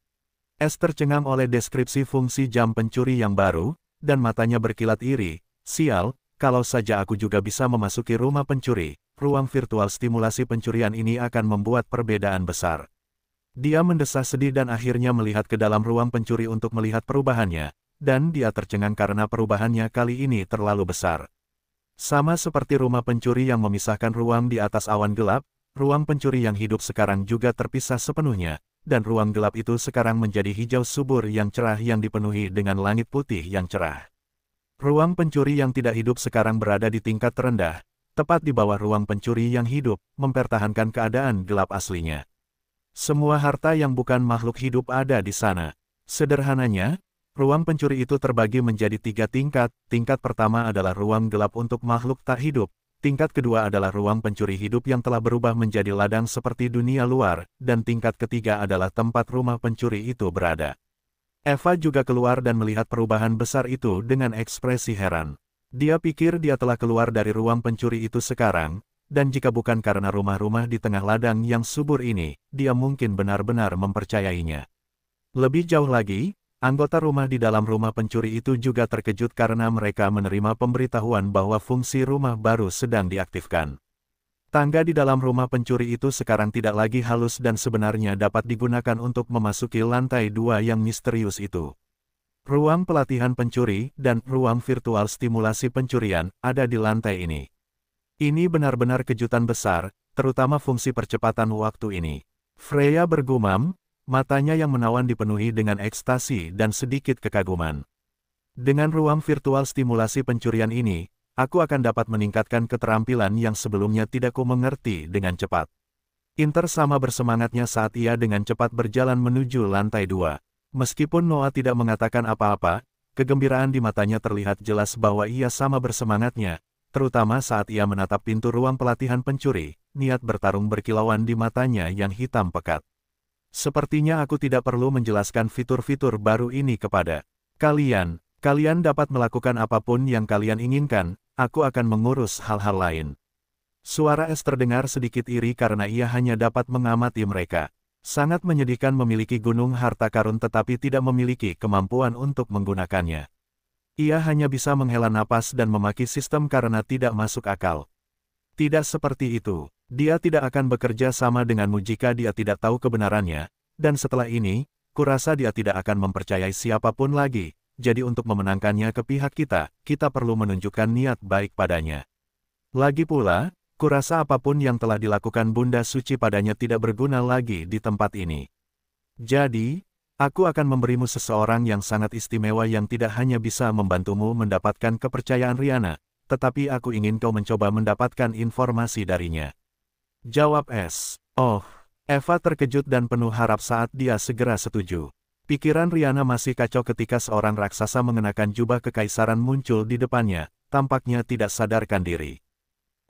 Es tercengang oleh deskripsi fungsi jam pencuri yang baru, dan matanya berkilat iri. Sial, kalau saja aku juga bisa memasuki rumah pencuri. Ruang virtual stimulasi pencurian ini akan membuat perbedaan besar. Dia mendesah sedih dan akhirnya melihat ke dalam ruang pencuri untuk melihat perubahannya, dan dia tercengang karena perubahannya kali ini terlalu besar. Sama seperti rumah pencuri yang memisahkan ruang di atas awan gelap, ruang pencuri yang hidup sekarang juga terpisah sepenuhnya, dan ruang gelap itu sekarang menjadi hijau subur yang cerah yang dipenuhi dengan langit putih yang cerah. Ruang pencuri yang tidak hidup sekarang berada di tingkat terendah, tepat di bawah ruang pencuri yang hidup, mempertahankan keadaan gelap aslinya. Semua harta yang bukan makhluk hidup ada di sana. Sederhananya, ruang pencuri itu terbagi menjadi 3 tingkat. Tingkat pertama adalah ruang gelap untuk makhluk tak hidup. Tingkat kedua adalah ruang pencuri hidup yang telah berubah menjadi ladang seperti dunia luar, dan tingkat ketiga adalah tempat rumah pencuri itu berada. Eva juga keluar dan melihat perubahan besar itu dengan ekspresi heran. Dia pikir dia telah keluar dari ruang pencuri itu sekarang, dan jika bukan karena rumah-rumah di tengah ladang yang subur ini, dia mungkin benar-benar mempercayainya. Lebih jauh lagi, anggota rumah di dalam rumah pencuri itu juga terkejut karena mereka menerima pemberitahuan bahwa fungsi rumah baru sedang diaktifkan. Tangga di dalam rumah pencuri itu sekarang tidak lagi halus dan sebenarnya dapat digunakan untuk memasuki lantai 2 yang misterius itu. Ruang pelatihan pencuri dan ruang virtual stimulasi pencurian ada di lantai ini. Ini benar-benar kejutan besar, terutama fungsi percepatan waktu ini. Freya bergumam, matanya yang menawan dipenuhi dengan ekstasi dan sedikit kekaguman. Dengan ruang virtual stimulasi pencurian ini, aku akan dapat meningkatkan keterampilan yang sebelumnya tidak ku mengerti dengan cepat. Inter sama bersemangatnya saat ia dengan cepat berjalan menuju lantai 2. Meskipun Noah tidak mengatakan apa-apa, kegembiraan di matanya terlihat jelas bahwa ia sama bersemangatnya, terutama saat ia menatap pintu ruang pelatihan pencuri, niat bertarung berkilauan di matanya yang hitam pekat. Sepertinya aku tidak perlu menjelaskan fitur-fitur baru ini kepada kalian. Kalian dapat melakukan apapun yang kalian inginkan, aku akan mengurus hal-hal lain. Suara Es terdengar sedikit iri karena ia hanya dapat mengamati mereka. Sangat menyedihkan memiliki gunung harta karun tetapi tidak memiliki kemampuan untuk menggunakannya. Ia hanya bisa menghela napas dan memaki sistem karena tidak masuk akal. Tidak seperti itu. Dia tidak akan bekerja sama denganmu jika dia tidak tahu kebenarannya, dan setelah ini, kurasa dia tidak akan mempercayai siapapun lagi, jadi untuk memenangkannya ke pihak kita, kita perlu menunjukkan niat baik padanya. Lagi pula, kurasa apapun yang telah dilakukan Bunda Suci padanya tidak berguna lagi di tempat ini. Jadi, aku akan memberimu seseorang yang sangat istimewa yang tidak hanya bisa membantumu mendapatkan kepercayaan Rihanna, tetapi aku ingin kau mencoba mendapatkan informasi darinya. Jawab Es. Oh, Eva terkejut dan penuh harap saat dia segera setuju. Pikiran Rihanna masih kacau ketika seorang raksasa mengenakan jubah kekaisaran muncul di depannya, tampaknya tidak sadarkan diri.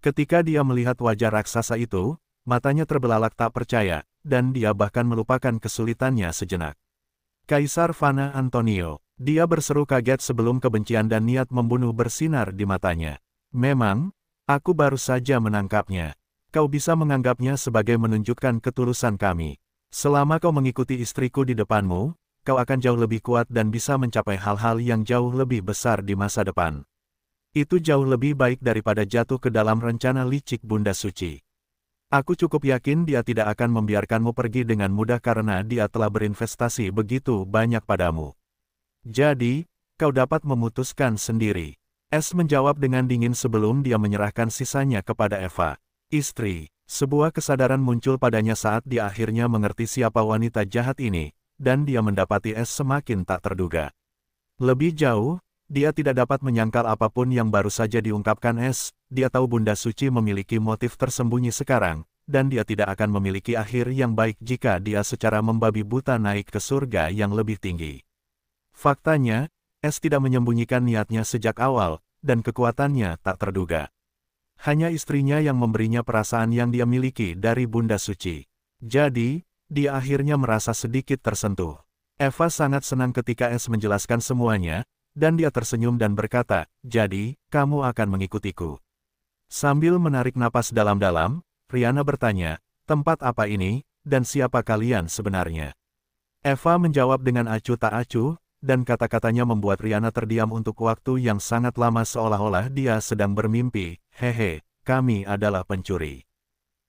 Ketika dia melihat wajah raksasa itu, matanya terbelalak tak percaya, dan dia bahkan melupakan kesulitannya sejenak. Kaisar Fana Antonio, dia berseru kaget sebelum kebencian dan niat membunuh bersinar di matanya. Memang, aku baru saja menangkapnya. Kau bisa menganggapnya sebagai menunjukkan ketulusan kami. Selama kau mengikuti istriku di depanmu, kau akan jauh lebih kuat dan bisa mencapai hal-hal yang jauh lebih besar di masa depan. Itu jauh lebih baik daripada jatuh ke dalam rencana licik Bunda Suci. Aku cukup yakin dia tidak akan membiarkanmu pergi dengan mudah karena dia telah berinvestasi begitu banyak padamu. Jadi, kau dapat memutuskan sendiri. Es menjawab dengan dingin sebelum dia menyerahkan sisanya kepada Eva. Istri, sebuah kesadaran muncul padanya saat dia akhirnya mengerti siapa wanita jahat ini, dan dia mendapati Es semakin tak terduga. Lebih jauh, dia tidak dapat menyangkal apapun yang baru saja diungkapkan Es. Dia tahu Bunda Suci memiliki motif tersembunyi sekarang, dan dia tidak akan memiliki akhir yang baik jika dia secara membabi buta naik ke surga yang lebih tinggi. Faktanya, Es tidak menyembunyikan niatnya sejak awal, dan kekuatannya tak terduga. Hanya istrinya yang memberinya perasaan yang dia miliki dari Bunda Suci. Jadi, dia akhirnya merasa sedikit tersentuh. Eva sangat senang ketika Es menjelaskan semuanya, dan dia tersenyum dan berkata, "Jadi, kamu akan mengikutiku." Sambil menarik napas dalam-dalam, Rihanna bertanya, "Tempat apa ini, dan siapa kalian sebenarnya?" Eva menjawab dengan acuh tak acuh, dan kata-katanya membuat Rihanna terdiam untuk waktu yang sangat lama seolah-olah dia sedang bermimpi. Hehe, kami adalah pencuri.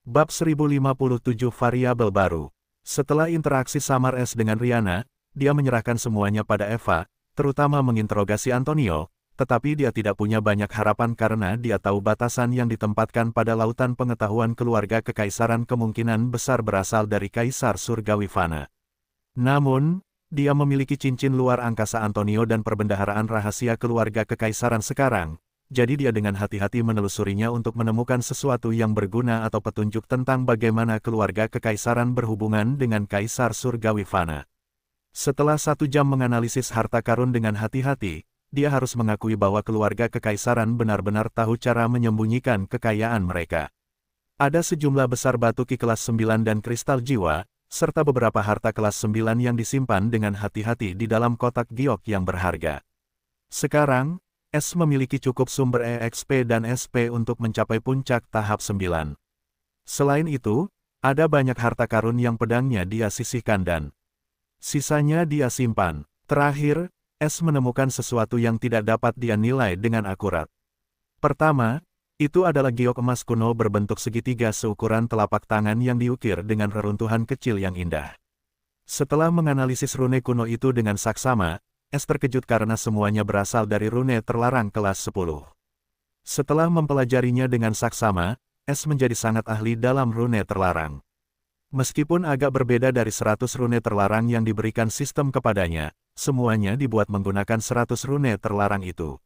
Bab 1057 Variabel baru. Setelah interaksi samar Es dengan Rihanna, dia menyerahkan semuanya pada Eva, terutama menginterogasi Antonio, tetapi dia tidak punya banyak harapan karena dia tahu batasan yang ditempatkan pada lautan pengetahuan keluarga kekaisaran kemungkinan besar berasal dari Kaisar Surgawi Fana. Namun, dia memiliki cincin luar angkasa Antonio dan perbendaharaan rahasia keluarga kekaisaran sekarang, jadi dia dengan hati-hati menelusurinya untuk menemukan sesuatu yang berguna atau petunjuk tentang bagaimana keluarga kekaisaran berhubungan dengan Kaisar Surgawi Fana. Setelah 1 jam menganalisis harta karun dengan hati-hati, dia harus mengakui bahwa keluarga kekaisaran benar-benar tahu cara menyembunyikan kekayaan mereka. Ada sejumlah besar batu ki kelas 9 dan kristal jiwa, serta beberapa harta kelas 9 yang disimpan dengan hati-hati di dalam kotak giok yang berharga. Sekarang, S memiliki cukup sumber EXP dan SP untuk mencapai puncak tahap 9. Selain itu, ada banyak harta karun yang pedangnya dia sisihkan dan sisanya dia simpan. Terakhir, S menemukan sesuatu yang tidak dapat dia nilai dengan akurat. Pertama, itu adalah giok emas kuno berbentuk segitiga seukuran telapak tangan yang diukir dengan reruntuhan kecil yang indah. Setelah menganalisis rune kuno itu dengan saksama, S terkejut karena semuanya berasal dari rune terlarang kelas 10. Setelah mempelajarinya dengan saksama, S menjadi sangat ahli dalam rune terlarang. Meskipun agak berbeda dari 100 rune terlarang yang diberikan sistem kepadanya, semuanya dibuat menggunakan 100 rune terlarang itu.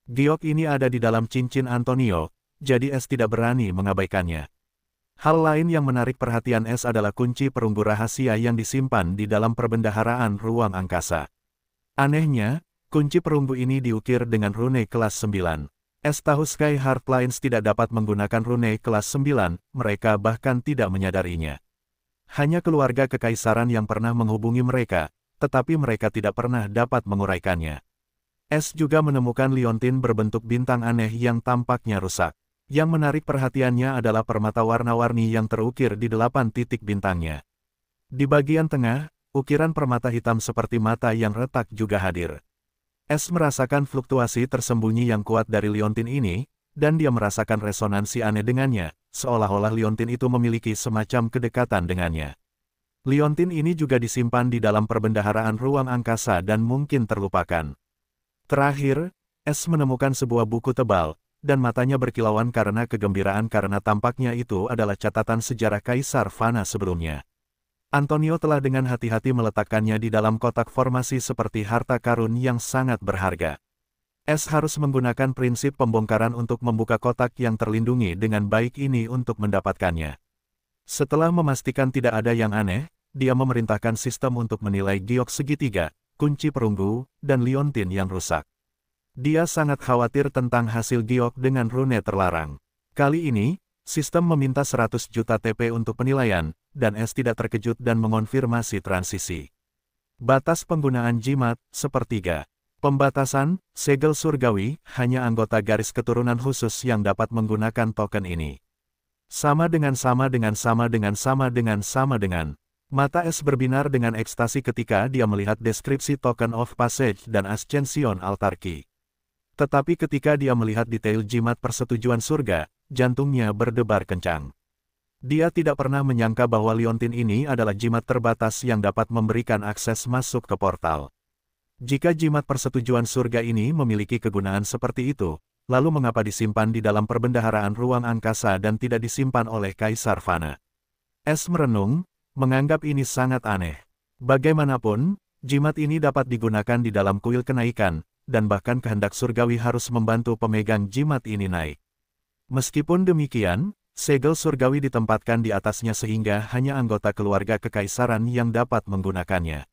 Giok ini ada di dalam cincin Antonio, jadi S tidak berani mengabaikannya. Hal lain yang menarik perhatian S adalah kunci perunggu rahasia yang disimpan di dalam perbendaharaan ruang angkasa. Anehnya, kunci perunggu ini diukir dengan rune kelas 9. S tahu Sky Heart Lines tidak dapat menggunakan rune kelas 9, mereka bahkan tidak menyadarinya. Hanya keluarga kekaisaran yang pernah menghubungi mereka, tetapi mereka tidak pernah dapat menguraikannya. S juga menemukan liontin berbentuk bintang aneh yang tampaknya rusak. Yang menarik perhatiannya adalah permata warna-warni yang terukir di 8 titik bintangnya. Di bagian tengah, ukiran permata hitam seperti mata yang retak juga hadir. S merasakan fluktuasi tersembunyi yang kuat dari liontin ini, dan dia merasakan resonansi aneh dengannya, seolah-olah liontin itu memiliki semacam kedekatan dengannya. Liontin ini juga disimpan di dalam perbendaharaan ruang angkasa dan mungkin terlupakan. Terakhir, S menemukan sebuah buku tebal, dan matanya berkilauan karena kegembiraan karena tampaknya itu adalah catatan sejarah Kaisar Fana sebelumnya. Antonio telah dengan hati-hati meletakkannya di dalam kotak formasi seperti harta karun yang sangat berharga. S harus menggunakan prinsip pembongkaran untuk membuka kotak yang terlindungi dengan baik ini untuk mendapatkannya. Setelah memastikan tidak ada yang aneh, dia memerintahkan sistem untuk menilai giok segitiga, kunci perunggu, dan liontin yang rusak. Dia sangat khawatir tentang hasil giok dengan rune terlarang. Kali ini, sistem meminta 100 juta TP untuk penilaian, dan S tidak terkejut dan mengonfirmasi transisi. Batas penggunaan jimat, sepertiga. Pembatasan, segel surgawi, hanya anggota garis keturunan khusus yang dapat menggunakan token ini. Sama dengan. Mata S berbinar dengan ekstasi ketika dia melihat deskripsi token of passage dan ascension altar key. Tetapi ketika dia melihat detail jimat persetujuan surga, jantungnya berdebar kencang. Dia tidak pernah menyangka bahwa liontin ini adalah jimat terbatas yang dapat memberikan akses masuk ke portal. Jika jimat persetujuan surga ini memiliki kegunaan seperti itu, lalu mengapa disimpan di dalam perbendaharaan ruang angkasa dan tidak disimpan oleh Kaisar Fana? S merenung, menganggap ini sangat aneh. Bagaimanapun, jimat ini dapat digunakan di dalam kuil kenaikan, dan bahkan kehendak surgawi harus membantu pemegang jimat ini naik. Meskipun demikian, segel surgawi ditempatkan di atasnya sehingga hanya anggota keluarga kekaisaran yang dapat menggunakannya.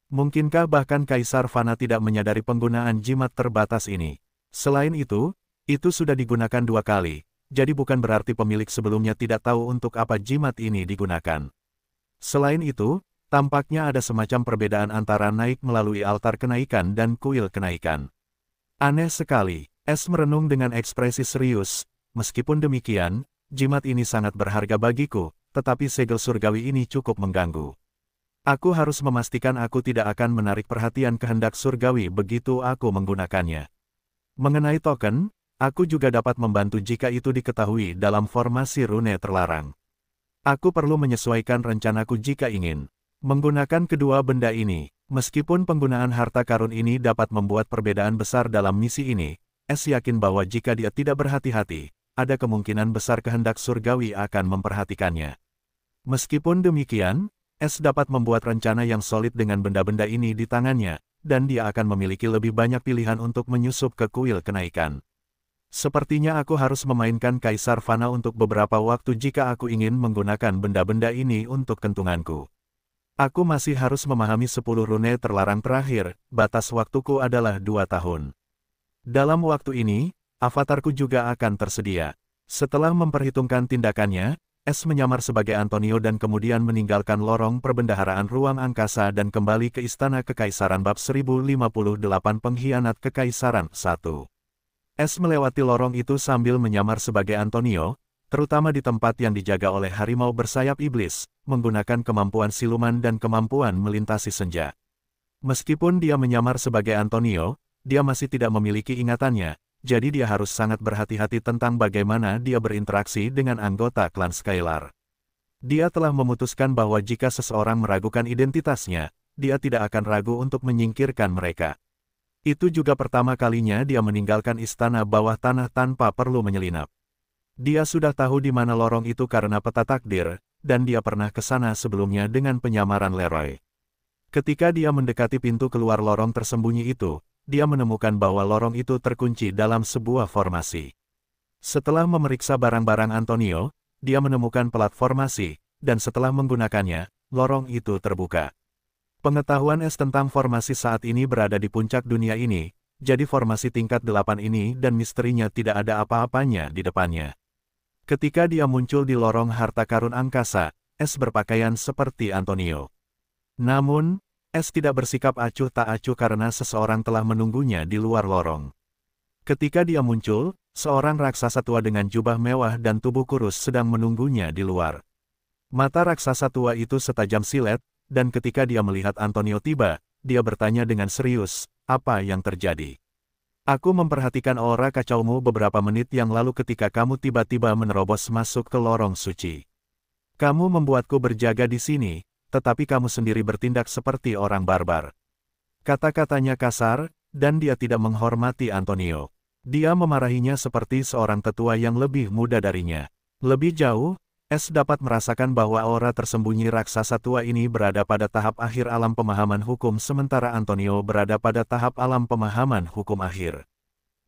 Mungkinkah bahkan Kaisar Fana tidak menyadari penggunaan jimat terbatas ini? Selain itu sudah digunakan 2 kali, jadi bukan berarti pemilik sebelumnya tidak tahu untuk apa jimat ini digunakan. Selain itu, tampaknya ada semacam perbedaan antara naik melalui altar kenaikan dan kuil kenaikan. Aneh sekali, S merenung dengan ekspresi serius. Meskipun demikian, jimat ini sangat berharga bagiku, tetapi segel surgawi ini cukup mengganggu. Aku harus memastikan aku tidak akan menarik perhatian kehendak surgawi begitu aku menggunakannya. Mengenai token, aku juga dapat membantu jika itu diketahui dalam formasi rune terlarang. Aku perlu menyesuaikan rencanaku jika ingin. Menggunakan kedua benda ini, meskipun penggunaan harta karun ini dapat membuat perbedaan besar dalam misi ini, S yakin bahwa jika dia tidak berhati-hati, ada kemungkinan besar kehendak surgawi akan memperhatikannya. Meskipun demikian, S dapat membuat rencana yang solid dengan benda-benda ini di tangannya, dan dia akan memiliki lebih banyak pilihan untuk menyusup ke kuil kenaikan. Sepertinya aku harus memainkan Kaisar Fana untuk beberapa waktu jika aku ingin menggunakan benda-benda ini untuk kentunganku. Aku masih harus memahami 10 rune terlarang terakhir, batas waktuku adalah 2 tahun. Dalam waktu ini, avatarku juga akan tersedia. Setelah memperhitungkan tindakannya, S menyamar sebagai Antonio dan kemudian meninggalkan lorong perbendaharaan ruang angkasa dan kembali ke Istana Kekaisaran bab 1058 Pengkhianat Kekaisaran 1. S melewati lorong itu sambil menyamar sebagai Antonio, terutama di tempat yang dijaga oleh harimau bersayap iblis, menggunakan kemampuan siluman dan kemampuan melintasi senja. Meskipun dia menyamar sebagai Antonio, dia masih tidak memiliki ingatannya, jadi dia harus sangat berhati-hati tentang bagaimana dia berinteraksi dengan anggota klan Skylar. Dia telah memutuskan bahwa jika seseorang meragukan identitasnya, dia tidak akan ragu untuk menyingkirkan mereka. Itu juga pertama kalinya dia meninggalkan istana bawah tanah tanpa perlu menyelinap. Dia sudah tahu di mana lorong itu karena peta takdir, dan dia pernah ke sana sebelumnya dengan penyamaran Leroy. Ketika dia mendekati pintu keluar lorong tersembunyi itu, dia menemukan bahwa lorong itu terkunci dalam sebuah formasi. Setelah memeriksa barang-barang Antonio, dia menemukan pelat formasi, dan setelah menggunakannya, lorong itu terbuka. Pengetahuan S tentang formasi saat ini berada di puncak dunia ini, jadi formasi tingkat 8 ini dan misterinya tidak ada apa-apanya di depannya. Ketika dia muncul di lorong harta karun angkasa, S berpakaian seperti Antonio. Namun, S tidak bersikap acuh tak acuh karena seseorang telah menunggunya di luar lorong. Ketika dia muncul, seorang raksasa tua dengan jubah mewah dan tubuh kurus sedang menunggunya di luar. Mata raksasa tua itu setajam silet, dan ketika dia melihat Antonio tiba, dia bertanya dengan serius, "Apa yang terjadi?" "Aku memperhatikan aura kacaumu beberapa menit yang lalu ketika kamu tiba-tiba menerobos masuk ke lorong suci. Kamu membuatku berjaga di sini, tetapi kamu sendiri bertindak seperti orang barbar." Kata-katanya kasar, dan dia tidak menghormati Antonio. Dia memarahinya seperti seorang tetua yang lebih muda darinya. Lebih jauh, S dapat merasakan bahwa aura tersembunyi raksasa tua ini berada pada tahap akhir alam pemahaman hukum sementara Antonio berada pada tahap alam pemahaman hukum akhir.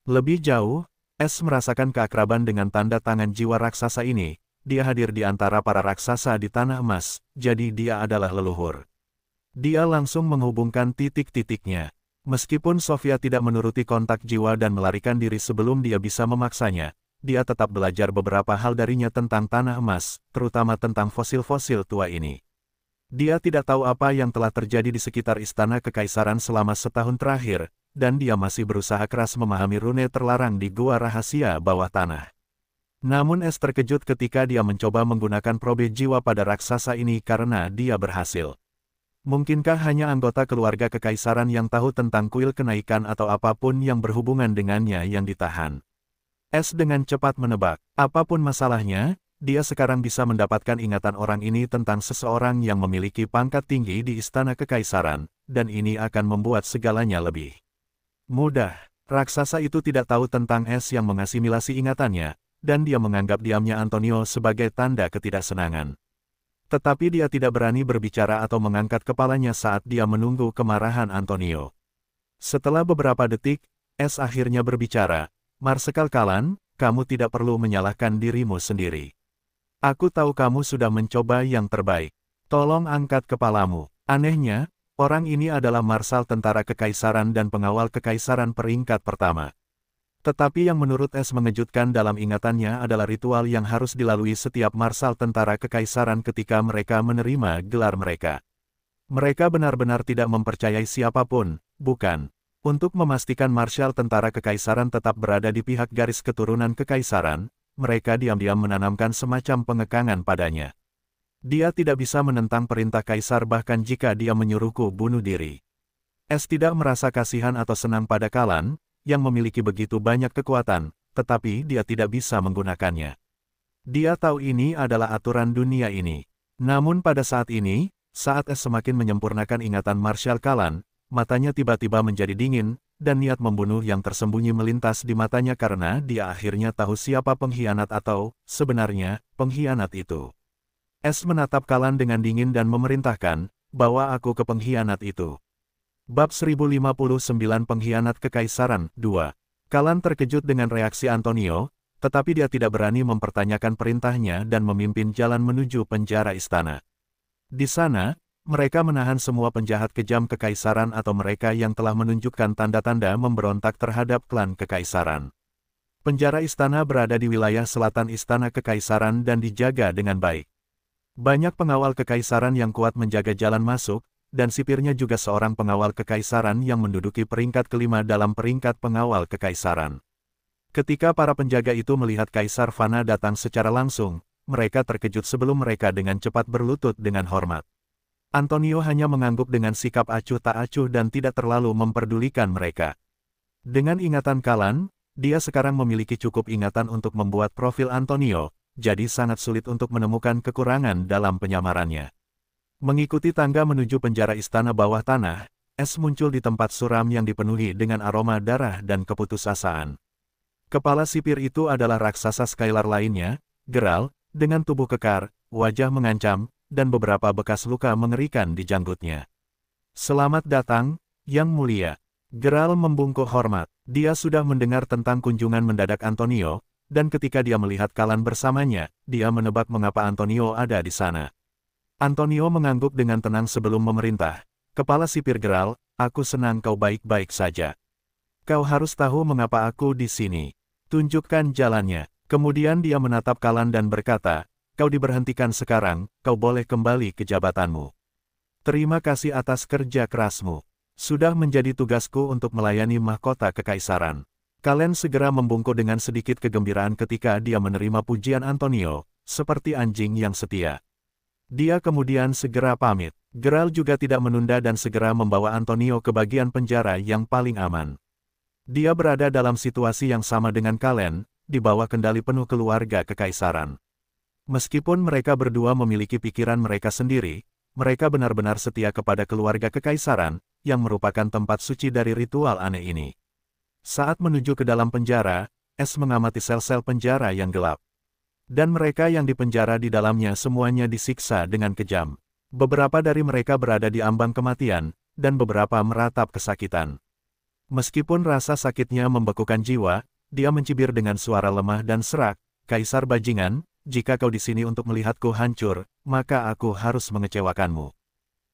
Lebih jauh, S merasakan keakraban dengan tanda tangan jiwa raksasa ini. Dia hadir di antara para raksasa di tanah emas, jadi dia adalah leluhur. Dia langsung menghubungkan titik-titiknya. Meskipun Sofia tidak menuruti kontak jiwa dan melarikan diri sebelum dia bisa memaksanya, dia tetap belajar beberapa hal darinya tentang tanah emas, terutama tentang fosil-fosil tua ini. Dia tidak tahu apa yang telah terjadi di sekitar Istana Kekaisaran selama setahun terakhir, dan dia masih berusaha keras memahami rune terlarang di gua rahasia bawah tanah. Namun S terkejut ketika dia mencoba menggunakan probe jiwa pada raksasa ini karena dia berhasil. Mungkinkah hanya anggota keluarga Kekaisaran yang tahu tentang kuil kenaikan atau apapun yang berhubungan dengannya yang ditahan? S dengan cepat menebak, apapun masalahnya, dia sekarang bisa mendapatkan ingatan orang ini tentang seseorang yang memiliki pangkat tinggi di Istana Kekaisaran, dan ini akan membuat segalanya lebih mudah. Raksasa itu tidak tahu tentang S yang mengasimilasi ingatannya, dan dia menganggap diamnya Antonio sebagai tanda ketidaksenangan. Tetapi dia tidak berani berbicara atau mengangkat kepalanya saat dia menunggu kemarahan Antonio. Setelah beberapa detik, S akhirnya berbicara, "Marsekal Kalan, kamu tidak perlu menyalahkan dirimu sendiri. Aku tahu kamu sudah mencoba yang terbaik. Tolong angkat kepalamu." Anehnya, orang ini adalah Marsal Tentara Kekaisaran dan pengawal Kekaisaran peringkat pertama. Tetapi yang menurut S mengejutkan dalam ingatannya adalah ritual yang harus dilalui setiap Marsal Tentara Kekaisaran ketika mereka menerima gelar mereka. Mereka benar-benar tidak mempercayai siapapun, bukan? Untuk memastikan Marshal Tentara Kekaisaran tetap berada di pihak garis keturunan Kekaisaran, mereka diam-diam menanamkan semacam pengekangan padanya. Dia tidak bisa menentang perintah Kaisar bahkan jika dia menyuruhku bunuh diri. S tidak merasa kasihan atau senang pada Kalan, yang memiliki begitu banyak kekuatan, tetapi dia tidak bisa menggunakannya. Dia tahu ini adalah aturan dunia ini. Namun pada saat ini, Saat Es semakin menyempurnakan ingatan Marshal Kalan, matanya tiba-tiba menjadi dingin, dan niat membunuh yang tersembunyi melintas di matanya karena dia akhirnya tahu siapa pengkhianat atau, sebenarnya, pengkhianat itu. Es menatap Kalan dengan dingin dan memerintahkan, bawa aku ke pengkhianat itu. Bab 1059 Pengkhianat Kekaisaran 2. Kalan terkejut dengan reaksi Antonio, tetapi dia tidak berani mempertanyakan perintahnya dan memimpin jalan menuju penjara istana. Di sana, mereka menahan semua penjahat kejam kekaisaran atau mereka yang telah menunjukkan tanda-tanda memberontak terhadap klan kekaisaran. Penjara istana berada di wilayah selatan istana kekaisaran dan dijaga dengan baik. Banyak pengawal kekaisaran yang kuat menjaga jalan masuk, dan sipirnya juga seorang pengawal kekaisaran yang menduduki peringkat kelima dalam peringkat pengawal kekaisaran. Ketika para penjaga itu melihat Kaisar Fana datang secara langsung, mereka terkejut sebelum mereka dengan cepat berlutut dengan hormat. Antonio hanya mengangguk dengan sikap acuh tak acuh dan tidak terlalu memperdulikan mereka. Dengan ingatan Kalan, dia sekarang memiliki cukup ingatan untuk membuat profil Antonio, jadi sangat sulit untuk menemukan kekurangan dalam penyamarannya. Mengikuti tangga menuju penjara istana bawah tanah, Es muncul di tempat suram yang dipenuhi dengan aroma darah dan keputusasaan. Kepala sipir itu adalah raksasa Skylar lainnya, Geralt, dengan tubuh kekar, wajah mengancam, dan beberapa bekas luka mengerikan di janggutnya. Selamat datang, Yang Mulia. Geralt membungkuk hormat. Dia sudah mendengar tentang kunjungan mendadak Antonio, dan ketika dia melihat Kalan bersamanya, dia menebak mengapa Antonio ada di sana. Antonio mengangguk dengan tenang sebelum memerintah. Kepala sipir Geralt, aku senang kau baik-baik saja. Kau harus tahu mengapa aku di sini. Tunjukkan jalannya. Kemudian dia menatap Kalan dan berkata, kau diberhentikan sekarang, kau boleh kembali ke jabatanmu. Terima kasih atas kerja kerasmu. Sudah menjadi tugasku untuk melayani mahkota kekaisaran. Kalan segera membungkuk dengan sedikit kegembiraan ketika dia menerima pujian Antonio, seperti anjing yang setia. Dia kemudian segera pamit. Geralt juga tidak menunda dan segera membawa Antonio ke bagian penjara yang paling aman. Dia berada dalam situasi yang sama dengan Kalan, di bawah kendali penuh keluarga kekaisaran. Meskipun mereka berdua memiliki pikiran mereka sendiri, mereka benar-benar setia kepada keluarga kekaisaran, yang merupakan tempat suci dari ritual aneh ini. Saat menuju ke dalam penjara, Es mengamati sel-sel penjara yang gelap. Dan mereka yang dipenjara di dalamnya semuanya disiksa dengan kejam. Beberapa dari mereka berada di ambang kematian, dan beberapa meratap kesakitan. Meskipun rasa sakitnya membekukan jiwa, dia mencibir dengan suara lemah dan serak, Kaisar Bajingan, jika kau di sini untuk melihatku hancur, maka aku harus mengecewakanmu.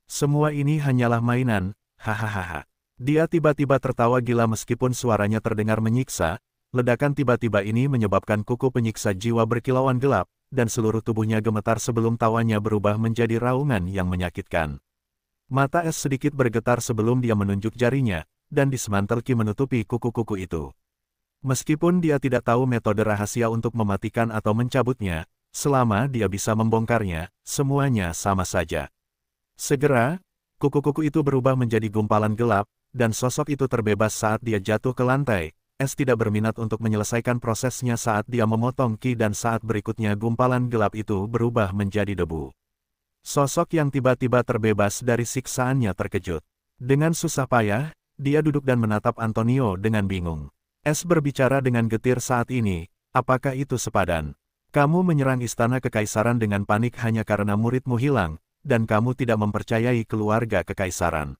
Semua ini hanyalah mainan, hahaha. Dia tiba-tiba tertawa gila meskipun suaranya terdengar menyiksa, ledakan tiba-tiba ini menyebabkan kuku penyiksa jiwa berkilauan gelap, dan seluruh tubuhnya gemetar sebelum tawanya berubah menjadi raungan yang menyakitkan. Mata Es sedikit bergetar sebelum dia menunjuk jarinya, dan disemantelki menutupi kuku-kuku itu. Meskipun dia tidak tahu metode rahasia untuk mematikan atau mencabutnya, selama dia bisa membongkarnya, semuanya sama saja. Segera, kuku-kuku itu berubah menjadi gumpalan gelap, dan sosok itu terbebas saat dia jatuh ke lantai. Es tidak berminat untuk menyelesaikan prosesnya saat dia memotong ki dan saat berikutnya gumpalan gelap itu berubah menjadi debu. Sosok yang tiba-tiba terbebas dari siksaannya terkejut. Dengan susah payah, dia duduk dan menatap Antonio dengan bingung. Es berbicara dengan getir saat ini, apakah itu sepadan? Kamu menyerang istana kekaisaran dengan panik hanya karena muridmu hilang, dan kamu tidak mempercayai keluarga kekaisaran.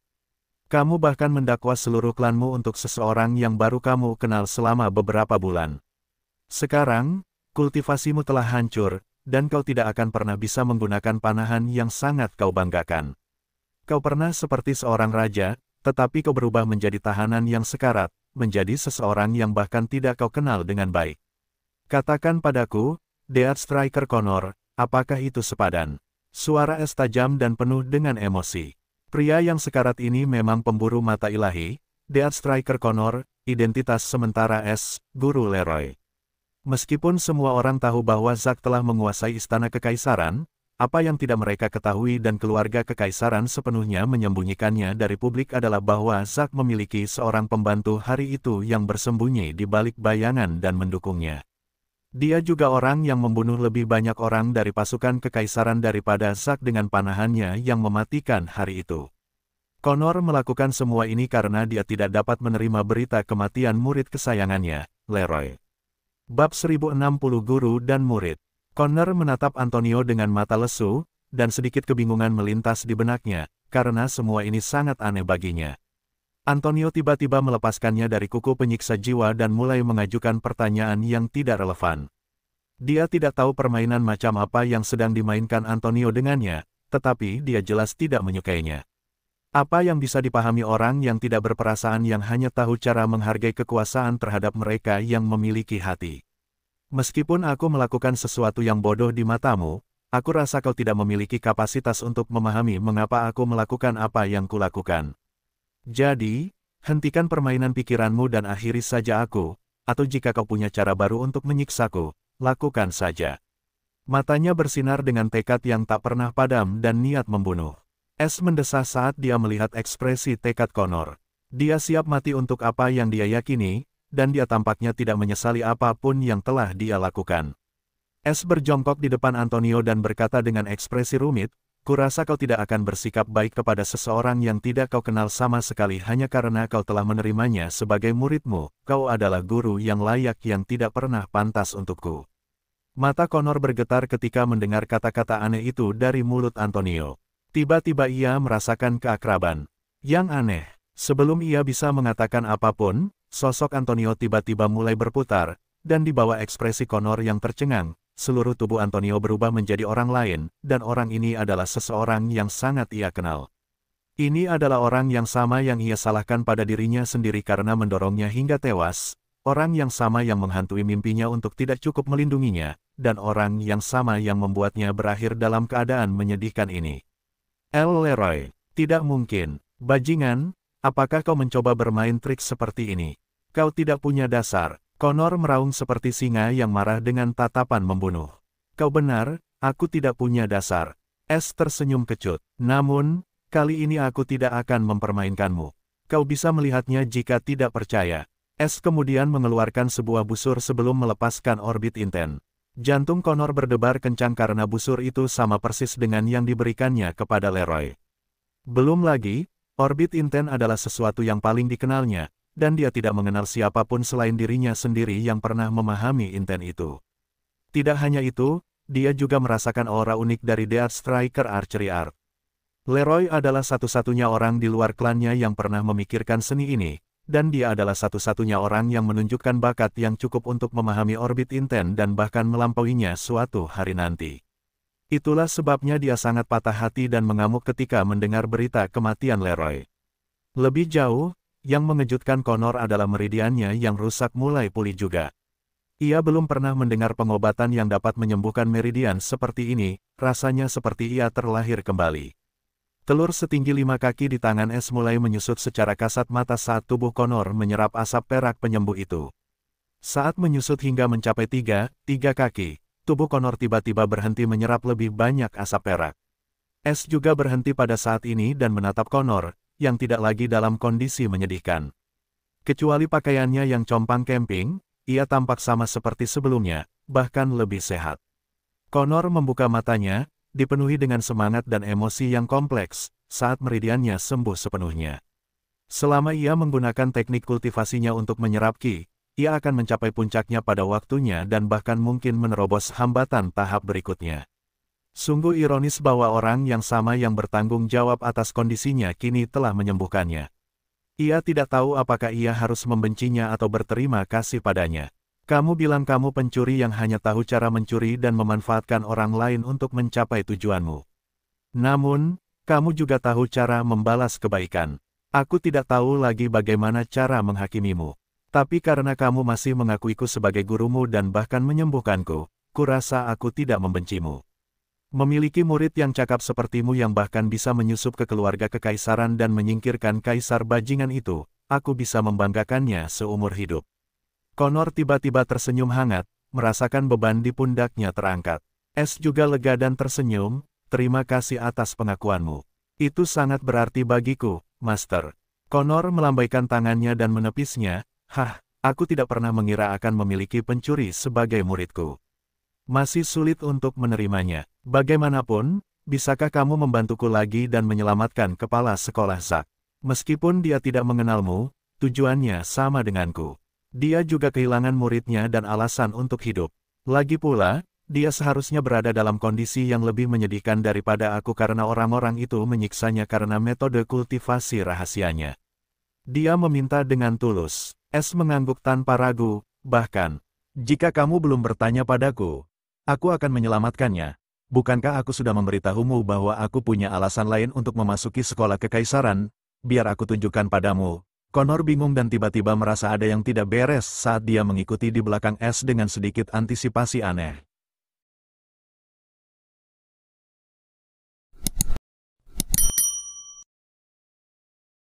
Kamu bahkan mendakwa seluruh klanmu untuk seseorang yang baru kamu kenal selama beberapa bulan. Sekarang, kultivasimu telah hancur, dan kau tidak akan pernah bisa menggunakan panahan yang sangat kau banggakan. Kau pernah seperti seorang raja, tetapi kau berubah menjadi tahanan yang sekarat, menjadi seseorang yang bahkan tidak kau kenal dengan baik. Katakan padaku, Death Striker Connor, apakah itu sepadan? Suara Es tajam dan penuh dengan emosi. Pria yang sekarat ini memang pemburu mata ilahi, Death Striker Connor, identitas sementara Es, Guru Leroy. Meskipun semua orang tahu bahwa Zack telah menguasai istana kekaisaran, apa yang tidak mereka ketahui dan keluarga kekaisaran sepenuhnya menyembunyikannya dari publik adalah bahwa Zack memiliki seorang pembantu hari itu yang bersembunyi di balik bayangan dan mendukungnya. Dia juga orang yang membunuh lebih banyak orang dari pasukan kekaisaran daripada Zack dengan panahannya yang mematikan hari itu. Connor melakukan semua ini karena dia tidak dapat menerima berita kematian murid kesayangannya, Leroy. Bab 1060 Guru dan Murid. Connor menatap Antonio dengan mata lesu, dan sedikit kebingungan melintas di benaknya, karena semua ini sangat aneh baginya. Antonio tiba-tiba melepaskannya dari kuku penyiksa jiwa dan mulai mengajukan pertanyaan yang tidak relevan. Dia tidak tahu permainan macam apa yang sedang dimainkan Antonio dengannya, tetapi dia jelas tidak menyukainya. Apa yang bisa dipahami orang yang tidak berperasaan yang hanya tahu cara menghargai kekuasaan terhadap mereka yang memiliki hati? Meskipun aku melakukan sesuatu yang bodoh di matamu, aku rasa kau tidak memiliki kapasitas untuk memahami mengapa aku melakukan apa yang kulakukan. Jadi, hentikan permainan pikiranmu dan akhiri saja aku, atau jika kau punya cara baru untuk menyiksaku, lakukan saja. Matanya bersinar dengan tekad yang tak pernah padam dan niat membunuh. S mendesah saat dia melihat ekspresi tekad Connor. Dia siap mati untuk apa yang dia yakini, dan dia tampaknya tidak menyesali apapun yang telah dia lakukan. S berjongkok di depan Antonio dan berkata dengan ekspresi rumit, "Kurasa kau tidak akan bersikap baik kepada seseorang yang tidak kau kenal sama sekali hanya karena kau telah menerimanya sebagai muridmu. Kau adalah guru yang layak yang tidak pernah pantas untukku." Mata Connor bergetar ketika mendengar kata-kata aneh itu dari mulut Antonio. Tiba-tiba ia merasakan keakraban. Yang aneh, sebelum ia bisa mengatakan apapun, sosok Antonio tiba-tiba mulai berputar, dan di bawah ekspresi Connor yang tercengang, seluruh tubuh Antonio berubah menjadi orang lain, dan orang ini adalah seseorang yang sangat ia kenal. Ini adalah orang yang sama yang ia salahkan pada dirinya sendiri karena mendorongnya hingga tewas, orang yang sama yang menghantui mimpinya untuk tidak cukup melindunginya, dan orang yang sama yang membuatnya berakhir dalam keadaan menyedihkan ini. Leroy, tidak mungkin. Bajingan, apakah kau mencoba bermain trik seperti ini? Kau tidak punya dasar. Connor meraung seperti singa yang marah dengan tatapan membunuh. Kau benar, aku tidak punya dasar. S tersenyum kecut. Namun, kali ini aku tidak akan mempermainkanmu. Kau bisa melihatnya jika tidak percaya. S kemudian mengeluarkan sebuah busur sebelum melepaskan orbit inten. Jantung Connor berdebar kencang karena busur itu sama persis dengan yang diberikannya kepada Leroy. Belum lagi, orbit inten adalah sesuatu yang paling dikenalnya, dan dia tidak mengenal siapapun selain dirinya sendiri yang pernah memahami inten itu. Tidak hanya itu, dia juga merasakan aura unik dari Death Striker Archery Art. Leroy adalah satu-satunya orang di luar klannya yang pernah memikirkan seni ini, dan dia adalah satu-satunya orang yang menunjukkan bakat yang cukup untuk memahami orbit inten dan bahkan melampauinya suatu hari nanti. Itulah sebabnya dia sangat patah hati dan mengamuk ketika mendengar berita kematian Leroy. Lebih jauh, yang mengejutkan Connor adalah meridiannya yang rusak mulai pulih juga. Ia belum pernah mendengar pengobatan yang dapat menyembuhkan meridian seperti ini, rasanya seperti ia terlahir kembali. Telur setinggi 5 kaki di tangan S mulai menyusut secara kasat mata saat tubuh Connor menyerap asap perak penyembuh itu. Saat menyusut hingga mencapai 3 kaki, tubuh Connor tiba-tiba berhenti menyerap lebih banyak asap perak. S juga berhenti pada saat ini dan menatap Connor, yang tidak lagi dalam kondisi menyedihkan. Kecuali pakaiannya yang compang camping, ia tampak sama seperti sebelumnya, bahkan lebih sehat. Connor membuka matanya, dipenuhi dengan semangat dan emosi yang kompleks, saat meridiannya sembuh sepenuhnya. Selama ia menggunakan teknik kultivasinya untuk menyerap ki, ia akan mencapai puncaknya pada waktunya dan bahkan mungkin menerobos hambatan tahap berikutnya. Sungguh ironis bahwa orang yang sama yang bertanggung jawab atas kondisinya kini telah menyembuhkannya. Ia tidak tahu apakah ia harus membencinya atau berterima kasih padanya. Kamu bilang kamu pencuri yang hanya tahu cara mencuri dan memanfaatkan orang lain untuk mencapai tujuanmu. Namun, kamu juga tahu cara membalas kebaikan. Aku tidak tahu lagi bagaimana cara menghakimimu. Tapi karena kamu masih mengakuiku sebagai gurumu dan bahkan menyembuhkanku, kurasa aku tidak membencimu. Memiliki murid yang cakap sepertimu yang bahkan bisa menyusup ke keluarga kekaisaran dan menyingkirkan kaisar bajingan itu, aku bisa membanggakannya seumur hidup. Connor tiba-tiba tersenyum hangat, merasakan beban di pundaknya terangkat. S juga lega dan tersenyum, terima kasih atas pengakuanmu. Itu sangat berarti bagiku, Master. Connor melambaikan tangannya dan menepisnya, Aku tidak pernah mengira akan memiliki pencuri sebagai muridku. Masih sulit untuk menerimanya. Bagaimanapun, bisakah kamu membantuku lagi dan menyelamatkan kepala sekolah Zack? Meskipun dia tidak mengenalmu, tujuannya sama denganku. Dia juga kehilangan muridnya dan alasan untuk hidup. Lagi pula, dia seharusnya berada dalam kondisi yang lebih menyedihkan daripada aku karena orang-orang itu menyiksanya karena metode kultivasi rahasianya. Dia meminta dengan tulus. Es mengangguk tanpa ragu, bahkan, jika kamu belum bertanya padaku, aku akan menyelamatkannya. Bukankah aku sudah memberitahumu bahwa aku punya alasan lain untuk memasuki sekolah kekaisaran? Biar aku tunjukkan padamu. Connor bingung dan tiba-tiba merasa ada yang tidak beres saat dia mengikuti di belakang Es dengan sedikit antisipasi aneh.